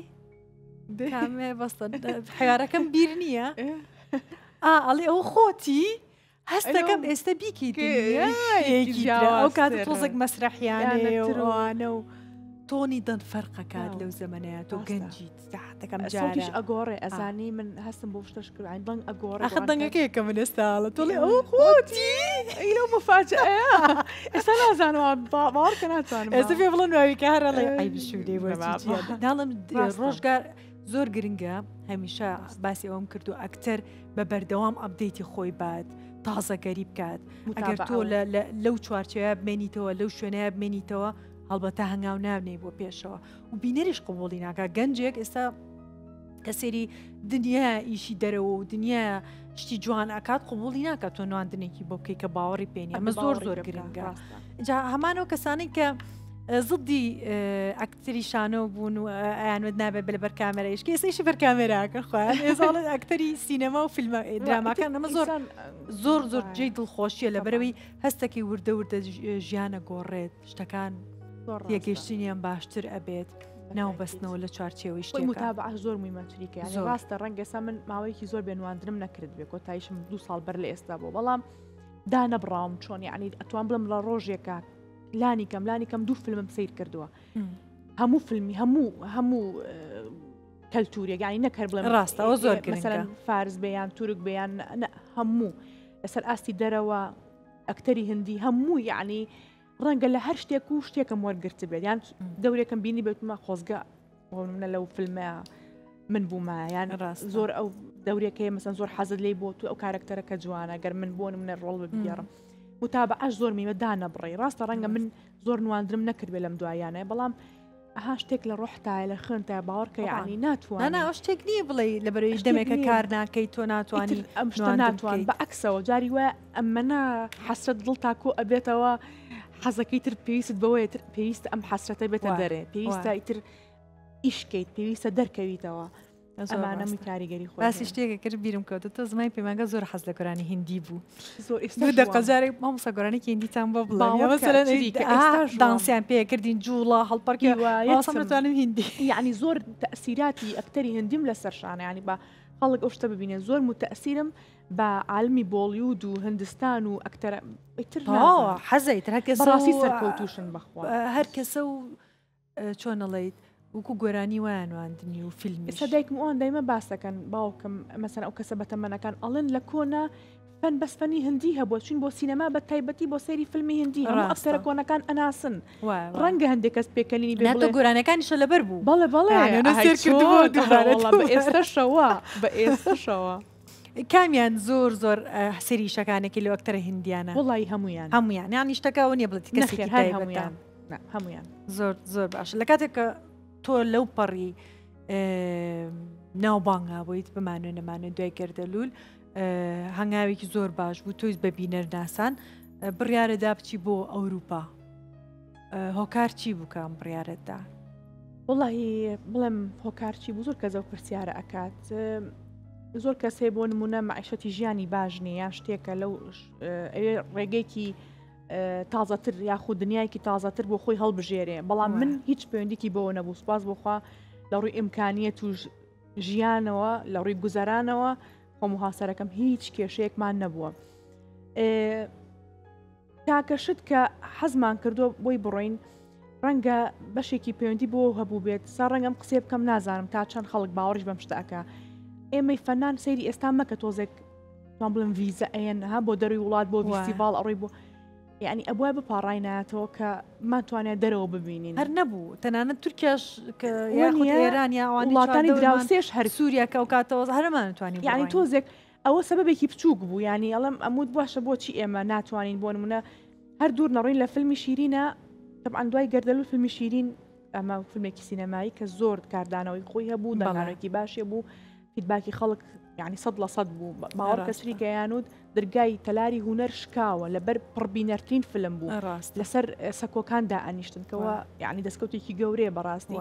کامێ بەستە حیارەکەم بیر نییە ئەڵێ ئەو خۆتی هەستەکەم ئێستا بیکەیت ئەو کات تۆزێک مەسرەحیانەوانە و تۆنی دەن فەرقەکات لەو زەمانەیە تۆ گەنجیت دەکەم جاریش ئەگۆڕێ ئەزانی من هەستم بۆ شتەش کردین دەنگ ئەگۆڕ دەنگەکەیکە من ئێستاڵە تۆڵێ ئەو خۆتی ئەو مفاجئەیە ئێستا نازانەوە باوەڕکە ناتوانم ئێستا پێ بڵێن واویکە هەرەڵێ ئەی بشوودەی داڵم ڕۆژگار زۆر گرنگە هەمیشە باسی ئەوم کردو ئەکتەر بە بەردەوام ئەپدەیتی خۆی بات تازەگەری بکات ئەگەر تۆ لەو چوارچەیە بمێنیتەوە لەو شوێنەیە بمێنیتەوە هەڵبەتە هەنگاو ناونەی بۆ پێشەوە و بینەریش قوبولی ناکە گەنجێک ئێستا کەسێری دنیا ئیشی دەرەوە و دنیا شتی جوان ئاکات قوبولی ناکات تۆ نواندنێکی بۆ بکەی کە باوەڕی پێێنی ئەمە زۆر گرنگە جا هەمانەوە کەسانی کە زدی ئەکتری شانۆ بوون و ئەیانوت نابێت بە لەبەر کامێرەیش کە ئێستایشی بەر کامێراکە خوێن ێزاڵێت ئەکتەری سینەما و فیلمە دراماکان ئەمە زۆر جێی دڵخۆشیە لەبەرەوەی هەستێکی وردە ژیانە گۆڕێت شتەکان یەگەیشتنیان باشتر ئەبێت ناو بەستنەوە لە چوارچێەوەی شتێک متابعە زۆر مویمەتریکە ڕاستە ڕەنگەسا من ماوەیەکی زۆر بێنواندنم نەکرد بێ کۆتایشم 2 ساڵ بەر لە ئێستا بۆ بەڵام دانەبڕام چۆن یعنی ئەتوان بڵم لە ڕۆژێکە لانی کەم 2 فیلمم سیر کردووە هەموو فیلمی هەموو کەلتوریە یعنی نەکەر بڵێم ڕاستەوە زۆر مثلا فارس بەیان تورک بەیان هەموو لەسەر ئاستی دەرەوە ئەکتەری هندی هەموو یعنی ڕەنگە لە هەر شتێک و شتێکم وەرگرت بێت یان دەورێکم بینی بێتمە خۆزگە منە لەو فیلمە من بوومە یان زۆر ئەو دەورێکەیە مەسەن زۆر حەزت لێ بۆ تو ئەو کارکتەرەکە جوانە گەر من بۆ منە ڕۆڵ ببیێڕم متابعەش زۆر میمەدانە بڕێ ڕاستە ڕەنگە من زۆر نواندرم نەکرد بێ لەم دوایانە بەڵام ئەها شتێک لە ڕۆحتایە لە خوێنتە باوەڕکە یعنی ناتوانێت ئەو شتێک نییە بڵێ لەبەرەوەی دەمێکە کار ناکەی تۆ ناتوانانی ئەم شتە ناتوان بە عکسەوە جاری وە ئەمەە حەسرەت دڵ تاکۆ ئەبێتەوە حەزەکەی تر پێویست بەوەیە پێویستە ئەم حەسرەتە بێتە دەرێ پێویستە ئیتر ئیشکەیت پێویستە دەرکەویتەوە ئەمانەمی کاریگەری خۆ باسی شتێکە کرد بیرم کەوتە تۆ زمانی پێمانگە زۆر حەز لە گۆرانی هندی بوو زۆر دەقەجارێک مامۆستا گۆرانێکی هندیتان بە بڵێ دانسیان پێ کردین جوڵە هەڵپەرکی نتوانم هندی یعنی زۆر تەسیراتی ئەکتەری هندیم لەسەر شانە ینی بە خەڵک ئەو شتە ببینێ زۆر متەسیرم بە عالمی بۆلیود و هندستان و ئەکتەر حەزەیتر هەرکەسی سەرکەوتوشن بەخوا هەر کەسە و چۆنەڵیت وەکو گۆرانی وایانواندنی و فیلمی سەدایکم ئەوان دایمە باسەکەن باوکم مەسەن ئەو کەسە بەتەمەنەکان ئەڵێن لە کۆنا فەن بەسفەنی هندی هەبووە چون بۆ سینەما بە تایبەتی بۆ سەیری فیلمی هندی هەموو ئەکتەرە کۆنەکان ئەناسن ڕەنگە هەندێک کەس پێکەنینی بێت گۆرانەکانیشە لەبەر بوو بەڵێ بە ئێستاشەوە کامیان زۆر سەریشەکانێکی لە ئەکتەرە هندیانە وڵی هەمویان یانی شتەکەەوە نیە بڵێت کەسێکی هەمویان زۆر باش لە کاتێک کە تۆ لەو پەڕی ناوبانگا بۆیت بمانوێ نەمانێت دوای گەردەلول هەنگاوێکی زۆر باش بوو تۆیز بە بینەر ناسان بڕیارەدا بچی بۆ ئەوروپا هۆکار چی بووکەم بڕیارەتدا وڵی بڵێم هۆکارچی بوو زۆر کە زەو پرسیارە ئەکات زۆر کەسێ بۆ نمونە معیشەتی ژیانی باش نیە شتێکە لەو ڕێگەیەکی تازەتر یاخود دنیایکی تازەتر بۆ خۆی هەڵبژێرێ بەڵام من هیچ پەیوەندێکی بۆ نەبوو سوپاس بۆخوا لە ڕووی ئیمکانیە توش ژیانەوە لە ڕووی گوزارانەوە خۆم هاسەرەکەم هیچ کێشەیەکمان نەبووە. تاکەشت کە حەزمان کردو بۆی بڕۆین ڕەنگە بەشێکی پەیوەندی بۆ هەبوو بێت سا ڕەنگەم قسێ بکەم نازانم تا چەند خەڵک باوەڕش بەم شتەکە. ئێمەی فەنان سەیری ئێستا مەکە تۆزێک توان بڵم ویزە ئەیەن ها بۆ دەروی وڵات بۆ فیستیڤاڵ ئەڕۆی بۆ یعنی ئەبووە بپاڕاینایەتەوە کە ماتوانێت دەرەوە ببینین هەر نەبوو تەنانەت تورکیاش ئێران وڵاتانی دراوسێش هەر سووریا کە و کاتەوە هەرمان نتوانین یعنی تۆزێک ئەوە سەبەبێکی بچووک بوو ینی ئەڵم ئەمود باشە بۆچی ئێمە ناتوانین بۆ نمونە هەر دوور نەڕۆین لە فیلمی شیرینە طبعاً دوای گەردەلو فیلمی شیرین ئەمە فیلمێکی سینەمایی کە زۆر کاردانەوەی خۆی هەبوو دەنگارێکی باشێ بوو فیدباکی خەڵک یعنی 100% بوو باوەڕ کەسری گەیانود دەرگای تەلاری هونەر شکاوە لەبەر پڕبینەرترین فیلم بوو لەسەر سەکۆکاندا ئەنیشتنکەوە یعنی دەستکەوتێکی گەورەیە بەڕاستی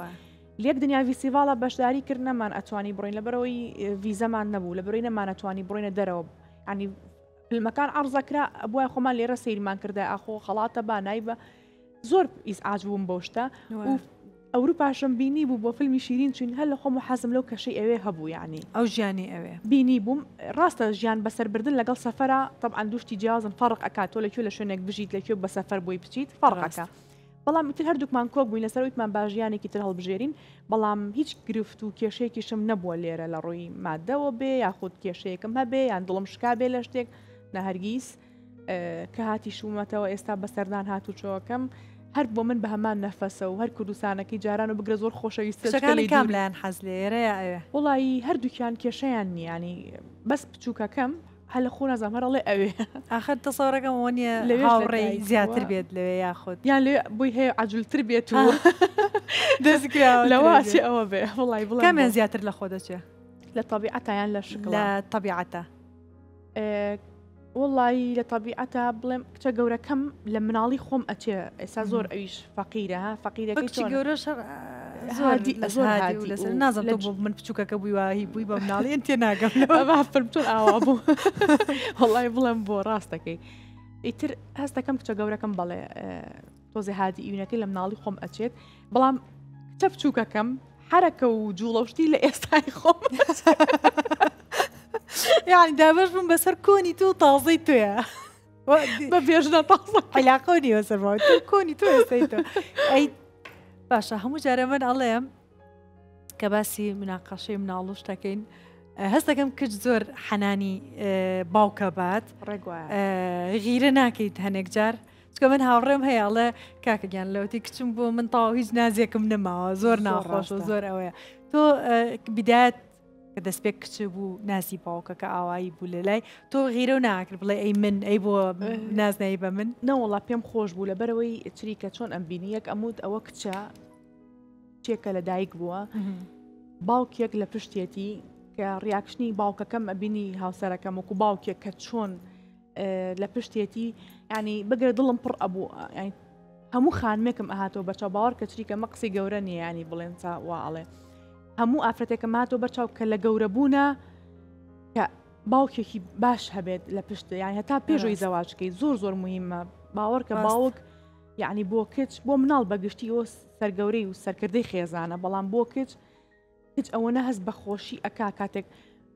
لێک دنیا فیستیڤاڵە بەشداری کرد نەمان ئەتوانی بڕین لەبەرەوەی ڤیزەمان نەبوو لەبەرەوەی نەمانەتوانی بڕینە دەرەوە ینی فیلمەکان عەرزەکرا بۆیە خۆمان لێرە سەیرمان کردە ئاخۆ خەڵاتە بانای بە زۆر ئیسعاج بووم بەو شتە و ئەوروپاشم بینی بوو بۆ فیلمی شیرین چوین هەر لە خۆم و حەزم لەو کەشەی ئەوێ هەبوو یعنی ئەو ژیانی ئەوێ بینی بووم ڕاستە ژیان بەسەربردن لەگەڵ سەفەرە طبعاً دوشتی جیازن فەرق ئەکات تۆ لەکوێ لە شوێنێک بژیت لەکوێ بە سەفەر بۆی بچیت فەرقەکە بەڵام ئیتر هەردووکمان کۆک بووین لەسەر وتمان باژیانێکی تر هەڵبژێرین بەڵام هیچ گرفت و کێشەیەکیشم نەبووە لێرە لە ڕووی مادەوە بێ یاخود کێشەیەکم هەبێ یان دڵم شکا بێ لە شتێک نە هەرگیز کە هاتی شومەتەوە ئێستا بەسەردان هاتوچۆکەم هەر بۆ من بە هەمان نەفەسە و هەر کوردستانەکەی جاران و بگرە زۆر خۆشەویستەکانی کاملایان حەز لێرەیە ئەوێ وڵی هەردووکیان کێشەیان نیانی بەس بچووکەکەم هەل لە خۆ نازام هەرڵێ ئەوێ ئاخر تەسەوەڕەکەم ئەوە نیە هاوڕێی زیاتر بێت لەوێ یاخود یان لێ بۆی هەیە عجولتر بێت و دەستکراوە لەواچی ئەوە بێ وڵی بڵ کامیان زیاتر لە خۆ دەچێت لە تەبیعەتیان لە شکل لە تەبیعەتە وڵی لە تەبیعەتە بڵێم کچە گەورەکەم لە مناڵی خۆم ئەچێ ئێستا زۆر ئەویش فەقیرە ها فەقیرەکەی گەورەش نازم بۆ من بچووکەکە بوویواهی بووی بە مناڵی تێ ناگەم فرمتون ئاوا بوو وڵی بڵم بۆ ڕاستەکەی ئیتر هەستەکەم کچە گەورەکەم بەڵێ تۆزی هادی ئیونەکەی لە مناڵی خۆم ئەچێت بەڵام کچە بچووکەکەم حرەکە و جوڵەشتی لە ئێستای خۆم یعنی دابش بووم بەسەر کۆنی تۆ تازەی توێە بە بێژنە تازە علاقۆنی وەسەرەوە تۆ کۆنی تۆ ئێستای تۆ ئەی باشە هەموو جارە من ئەڵێم کە باسی مناقەشەی مناڵ و شتەکەین هەست دەکەم کچ زۆر حەنانی باوکە بات غیرە ناکەیت هەنێک جار چکە من هاوڕێم هەیەڵێ کاکەگیان لەوتی کچم بۆ من تاوا هیچ نازێکم نەماوە زۆر ناخۆش و زۆر ئەوەیە تۆ بیدایەت کە دەستپێک کچ بوو ناسی باوکە کە ئاوایی بوو لە لای تۆ غیرە و ناکرد بڵێ ئەی من ئەی بۆ نازنایی بە من نەوەڵا پێم خۆش بوو لەبەرەوەی چریکە چۆن ئەم بینی یەک ئەمود ئەوە کچە چێکە لە دایک بووە باوکێک لە پشتێتی کە ڕیاکشنی باوکەکەم ئەبینی هاوسەرەکەم وەکو باوکێک کە چۆن لە پشتێتی ینی بگرە دڵم پڕ ئەبوو هەموو خانمێکم ئاهاتەوە بەچە باوەڕ کە چریکە مە قسەی گەورە نیە ینی بڵێن واڵێ هەموو ئافرەتێکم هاتەوە بەرچاو کە لە گەورەبوونە کە باوکێکی باش هەبێت لە پشت یان هەتا پێشەوەی زەواجکەی زۆر زۆر مهمە باوەڕ کە باوک یعنی بۆ کچ بۆ مناڵ بەگشتی ئەوە سەرگەورەی و سەرکردەی خێزانە بەڵام بۆ کچ هیچ ئەوەنە هەست بە خۆشی ئەکا کاتێک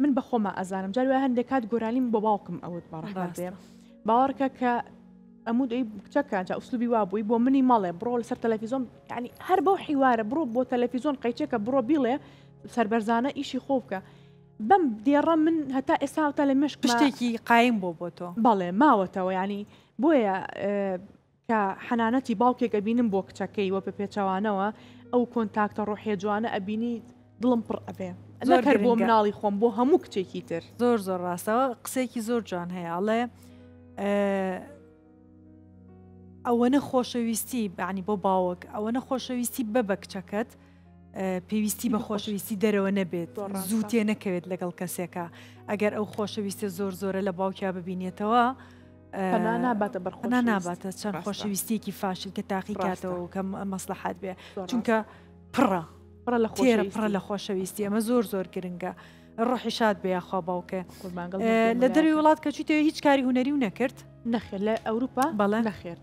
من بە خۆمە ئەزانم جار وای هەندێک کات گۆرانیم بۆ باوکم ئەوت بەڕەحمەت بێ باوەڕکە کە ئەمود ئەی کچەکە جا ئوسلوبی وا بووی بۆ منی مەڵێ بڕۆ لەسەر تەلەڤیزۆن یعنی هەر بەو حیوارە بڕۆ بۆ تەلەڤیزۆن قەیچێکە بڕۆ بیڵێ سەربەرزانە ئیشی خۆ بکە بەم دێڕە من هەتا ئێستا تا لە مشک شتێکی قایم بۆ تۆ بەڵێ ماوەتەوە ینی بۆیە کە حەنانەتی باوکێک ئەبینم بۆ کچەکەی وە پێچەوانەوە ئەو کۆنتاکتە ڕۆحیە جوانە ئەبینی دڵم پڕ ئەبێ نەکەر بۆ مناڵی خۆم بۆ هەموو کچێکی تر زۆر زۆر ڕاستەوە قسێکی زۆر جوان هەیەڵێ ئەوەنە خۆشەویستی بعنی بۆ باوک ئەوەنە خۆشەویستی بە بە کچەکەت پێویستی بە خۆشەویستی دەرەوە نەبێت زوو تێ نەکەوێت لەگەڵ کەسێکە ئەگەر ئەو خۆشەویستە زۆر زۆرە لە باوکیا ببینێتەوە ناباتە بەرخۆنا ناباتە چەند خۆشەویستیەکی فاشل کە تاقی کاتەوە و کە مەسلحات بێ چونکە پڕە تێرە پڕە لە خۆشەویستی ئەمە زۆر زۆر گرنگە ڕۆحی شاد بێ یاخوا باوکە لە دەروی وڵات کە چیتەوە هیچ کاری هوەری و نەکرد نەخێر لە ئەوروپا بەڵێ نەخێر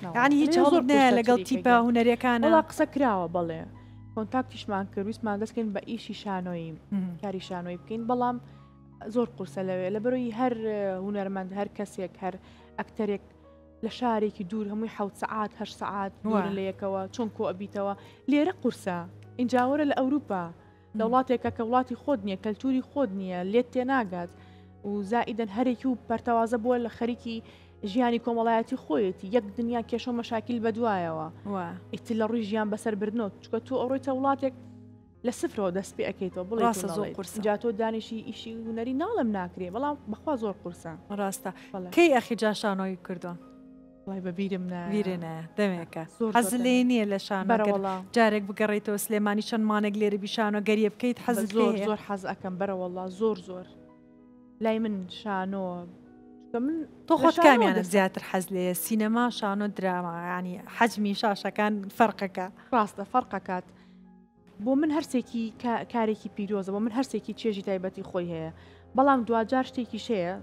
ینی هیچ زۆر لەگەڵ تیپە هوەریەکانە وڵا قسە کراوە بەڵێ کۆنتاکتیشمان کرد ویسمان دەستکەین بە ئیشی شانۆیی کاری شانۆی بکەین بەڵام زۆر قورسە لەوێ لە بەرۆی هەر هونەرمەند هەر کەسێک هەر ئەکتەرێک لە شارێکی دوور هەمووی 7 سعات 8 سعات دوور لە یەکەوە چۆن کۆ ئەبیتەوە لێرە قورسە ئینجاوەرە لە ئەوروپا لە وڵاتێکە کە وڵاتی خۆت نییە کەلتوری خۆت نییە لێت تێناگات و زائیدەن هەرێکی و پەرتەوازە بووە لە خەریکی ژیانی کۆمەڵایەتی خۆیەتی یەک دنیا کێشە و مەشاکیل بەدوایەوە ئیتر لە ڕووی ژیان بەسەر بردنەوە چکە تۆ ئەوڕۆیتە وڵاتێک لە سفرەوە دەست پێ ئەەکەیتەوە بڵێ زۆر قورسە جا تۆ دانیشی ئیشی هوەری ناڵم ناکرێ بەڵام بەخوا زۆر قورسە ڕاستە کەی ئەخی جا شانۆی کردووە وڵای بەبیرم بیرێنە دەمێکە حەز لێ نییە لە شانۆ جارێک بگەڕێیتەوە سلێمانی چەند مانێک لێرە بیشانۆ گەریە بکەیت حەز زۆر حەز ئەەکەم بەرەوەڵا زۆر لای من شانۆ من تۆ خۆت کامیانە زیاتر حەز لێ سینەما شانۆ دراما ینی حەجمی شاشەکان فەرقەکە ڕاستە فەرقەکات بۆ من هەرسێکی کارێکی پیرۆزە بۆ من هەرسێکی چێژی تایبەتی خۆی هەیە بەڵام دوجار شتێکی شەیە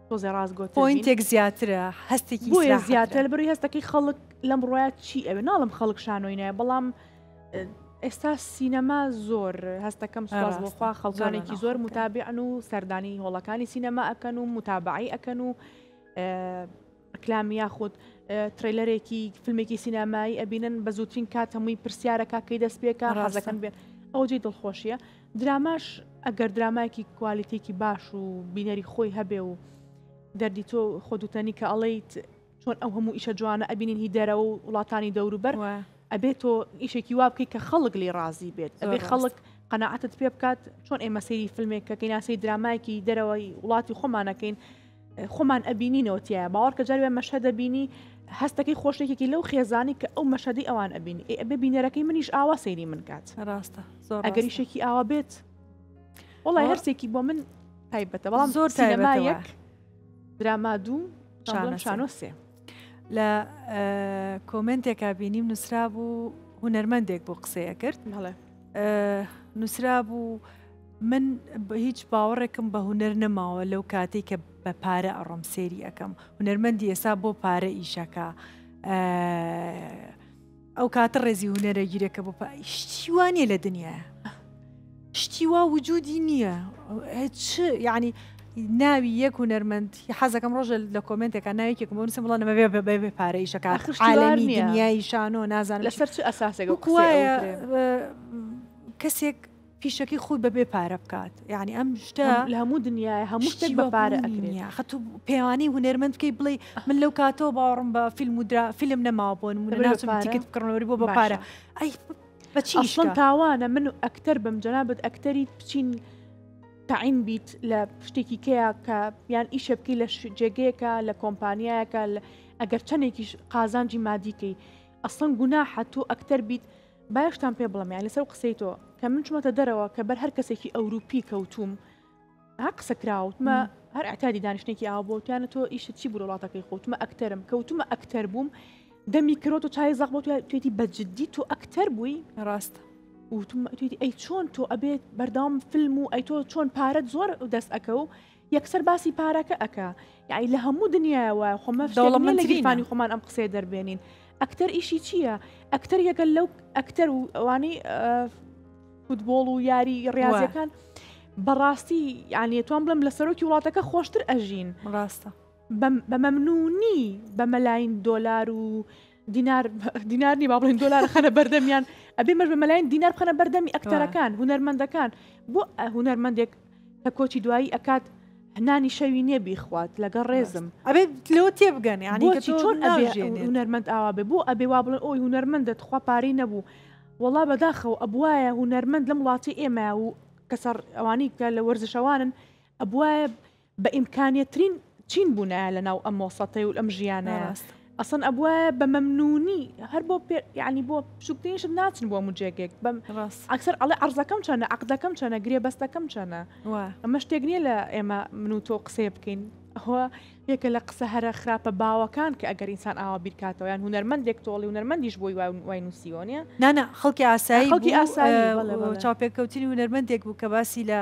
تۆزێ ڕاستگۆت پۆینتێک زیاترە هەستێکی زیاتر لە بەروی هەستەکەی خەڵک لەم ڕۆیات چی ئەوێ ناڵم خەڵک شانۆینە بەڵام ئێستا سینەما زۆر هەستەکەم سواز بۆخوا خەڵکانێکی زۆر متابعن و سەردانی هۆڵەکانی سینەما ئەکەن و متابعی ئەکەن و کلامی یاخود تریلەرێکی فیلمێکی سینەمایی ئەبینن بە زووترین کات هەمووی پرسیارەکە کەی دەست پێکە حەزەکەن بێن ئەو جێ دڵخۆشیە دراماش ئەگەر درامایکی کوالیتێکی باش و بینەری خۆی هەبێ و دەردی تۆ خۆدوتەنی کە ئەڵێیت چۆن ئەو هەموو ئیشە جوانە ئەبینین هی دەرەوە و وڵاتانی دەوروبەر ئەبێت تۆ ئیشێکی وا بکەیت کە خەڵک لێ ڕازی بێت ئەبێ خەڵک قەناعەتت پێ بکات چۆن ئێمە سەیری فیلمێکەکەی ناسی درامایکی دەرەوەی وڵاتی خۆمانەکەین خۆمان ئەبینینەوەتیە باوەڕ کە جاروێ مەشە دەبینی هەستەکەی خۆشتێکی لەو خێزانی کە ئەو مەشەدی ئەوان ئەبینی ئەبێ بینەرەکەی منیش ئاوا سەیری من کات ڕاستە ئەگەریشێکی ئاوا بێت وڵای هەرسێکی بۆ من تایبەتە بەڵام زۆر سینەمایەک دراما دوو شانۆ سێ لە کۆمنتێکا بینیم نووسرا بوو هونەرمەندێک بۆ قسەیە کرد نووسرا بوو من هیچ باوەڕێکم بە هونەر نەماوە لەو کاتێک کە بە پارە ئەڕۆم سێری ئەەکەم هونەرمەندی ئێستا بۆ پارە ئیشەکە ئەو کاتە ڕێزی هونەرە گیرەکە بۆ شتیوانە لە دنیاە شتیوا وجودی نییە یعنی ناوی یەک هونەرمەند حەزەکەم ڕۆژە لە کۆمنتێکە ناویێکم بۆ نووسم بڵێن ئەمە بێ پارە ئیشەکە عالەمی دنیای شانۆ نازانم لەسەر چ ئەساسێک کەسێک پیشەکەی خۆی بەبێ پارە بکات یعنی ئەم شتە لە هەموو دنیای هەموو شتێک بە پارە ئەکرێت خەتو پێوانەی هونەرمەند بکەی بڵێ من لەو کاتەوە باوەڕم بە فیلم نەماوە بۆ نمونە تیکت بکڕنەوەی بۆ بە پارە ئەی بەچی ئەسڵەن تاوانە من ئەکتەر بم جەنابەت ئەکتەری بچین تعین بیت لە شتێکی کەیە کە یان ئیشە بکەی لە جێگەیەکە لە کۆمپانیایەکە ئەگەر چەندێکیش قازانجی مادیکەی ئەسڵەن گوناحە تۆ ئەکتەر بیت باشتان پێ بڵم یان لەسەر قسەی تۆ کە من چمەتە دەرەوە کە بەر هەر کەسێکی ئەوروپی کەوتوم ها قسە کراوتمە هەر ئەتادی دانیشتێکی ئاوا بۆتیانە تۆ ئیشت چی بوو وڵاتەکەی خۆتمە ئەکتەرم کەوتمە ئەکتەر بووم دەمی کرۆ و چای زەق بۆ توێتی بەجددی تۆ ئەکتەر بووی ڕاستە وتوێتی ئەی چۆن تۆ ئەبێت بەردەوام فیلم و ئەی تۆ چۆن پارەت زۆر دەست ئەەکە و یەکسەر باسی پارەکە ئەکا یعنی لە هەموو دنیاوە خۆمە لەگیرفانی خۆمان ئەم قسەی دەربێنین ئەکتەر ئیشی چییە ئەکتەر یەگەل لەو ئەکتەر و ئەوانەی فوتبۆڵ و یاری ڕاضیەکان بەڕاستی یعنی توان بڵم لە سەرۆکی وڵاتەکە خۆشتر ئەژین ڕاستە بە مەمنونی بە مەلاین دۆلار و دینارنی با بڵین دۆلار خەنە بەردەمیان ئەبێ مەش بە مەلاین دینار بخەنە بەردەمی ئەکتەرەکان هونەرمەندەکان بۆ هونەرمەندێک کە کۆچی دوایی ئەکات هەنانی شەوی نییە بیخوات لەگەڵ ڕێزم ئەبێ لەوە تێبگەن چۆن هونەرمەند ئاوا بێ بۆ ئەبێ وا بڵێن ئۆی هونەرمەندت خوا پارەی نەبوو وەڵا بەداخەوە ئەبوایە هونەرمەند لەم وڵاتی ئێمە و کەسەر ئەوانی کە لە وەرزشەوانن ئەبوایە بە ئیمکانیەترین چین بوونایە لە ناو ئەم وەسەتەی و ئەم ژیانەیە ئەسڵەن ئەبوایە بە مەمنونی هەر بۆ یعنی بۆ شکتینش ناچن بۆ مجێگێک ئەکسەر ئەڵێ عەرزەکەم چەنە عەقدەکەم چەنە گرێ بەستەکەم چەنە ئەمە شتێک نییە لە ئێمە من و تۆ قسێ بکەین ئەوە یەکە لە قسە هەرە خراپە باوەکان کە ئەگەر ئینسان ئاوا بیرکاتەوە یان هونەرمەندێک تۆڵی هونەرمەندیش بۆی وای نووسیۆنیە نانە خەڵکی ئاسایی چاوپێککەوتنی هونەرمەندێک بوو کە باسی لە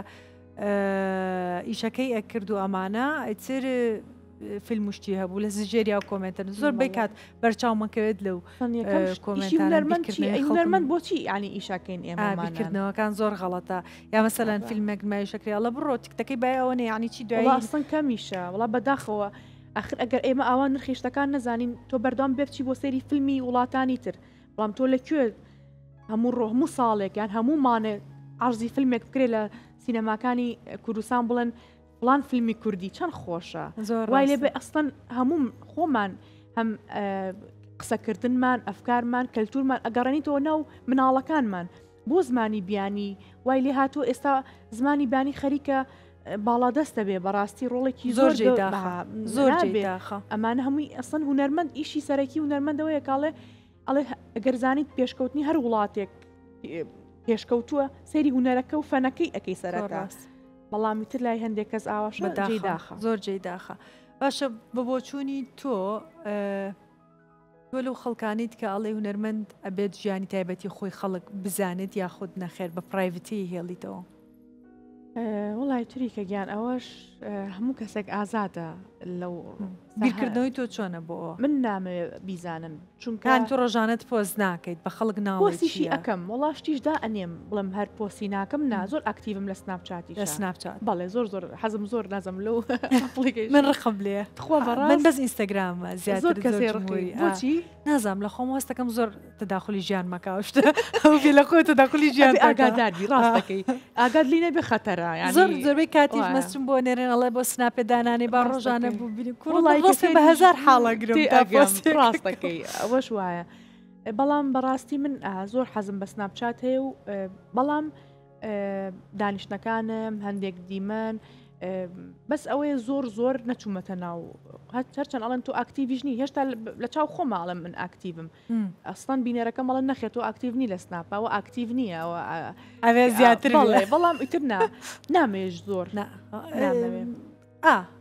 ئیشەکەی ئەکرد و ئەمانە ئەتر فیلم شتی هەبوو لە زیجێریا و کۆمنتەر زۆر بێکات بەرچاومەکەوێت لەو هونەرمەند بۆچی ینی ئیشاکەین ئێمەکردنەوەکان زۆر غەڵەتە یا مەسەلەن فیلمێک مایشەکرێڵە بڕۆ تیکتەکەی بایەوەنێ ینی چی دوایستن کەمیشە وڵا بەداخەوە ئاخر ئەگەر ئێمە ئاوان نرخیشتەکان نەزانین تۆ بەردام بێبچی بۆ سەیری فیلمی وڵاتانی تر بەڵام تۆ لەکوێ هەموو ڕۆ هەموو ساڵێک یان هەموومانە ئارزی فیلمێک بکرێت لە سینەماکانی کوردستان بڵێن فڵان فیلمی کوردی چەند خۆشە وای لێ بێ ئەستن هەموو خۆمان هەم قسەکردنمان ئەفکارمان کەلتورمان ئەگەڕێنیتەوە ناو مناڵەکانمان بۆ زمانی بیانی وای لێ هاتووە ئێستا زمانی بیانی خەریکە باڵادەستە بێ بەڕاستی ڕۆڵێکی زۆر زۆر ئەمانە هەمووی ئەسن هونەرمەند ئیشی سەرەکی هونەرمەندەوەیە کاڵێ ئەڵێ ئەگەر زانیت پێشکەوتنی هەر وڵاتێک پێشکەوتووە سەیری هونەرەکە و فەنەکەی ئەەکەی سەرەتا بەڵامی تر لای هەندێک کەس ئاواش داخە زۆر جێ داخە باشە بەبۆچوونی تۆ تۆ لەو خەڵکانیت کە ئەڵێ هونەرمەند ئەبێت ژیانی تایبەتی خۆی خەڵک بزانێت یاخود نەخێر بە پرایڤەتی هێڵیتەوە وڵای تریکە گیان ئەوەش هەموو کەسێک ئازادە لەو بیرکردنەوەی تۆ چۆنە بۆ من نامەوێت بیزانم چونکان تۆ ڕۆژانت پۆز ناکەیت بە خەڵک ناوەسیشی ئەەکەم وڵاشتیشدا ئەنێم بڵم هەر پۆسی ناکەم زۆر ئاکتیڤم لە سناپچاتی لە سناپچات بەڵێ زۆر حەزم زۆر نازم لەو من ڕخم لێ من بەس ئینستاگرامە زیاتر بۆچی نازام لە خۆم وەستەکەم زۆر تداخلی ژیان مەکاوشتە ئەوی لە خۆی تداخلی ژیان ئاگاداری ڕاستەکەی ئاگاد لینە بێ خەتەرە زۆربەی کاتیش مەستم بۆ نێرێن ئەڵێ بۆ سناپێ دانانێ با ڕۆژانە بوو بینی کوڕڵی بە هزار حاڵەگرم ڕاستەکەی ئەوەش وایە بەڵام بەڕاستی من زۆر حەزم بە سناپچات هەیە و بەڵام دانیشتەکانم هەندێک دیمەن بەس ئەوەیە زۆر نەچوومەتە ناو هەرچەند ئەڵەن تۆ ئاکتیڤژنی هێشتا لە چاو خۆماڵم من ئاکتیڤم ئەستان بینەرەکە مەڵەن نەخێت تۆ ئاکتیڤنی لە سناپەوە ئاکتیڤ نییە ئەوێ زیاتر بەڵام ئیتر نامێژ زۆر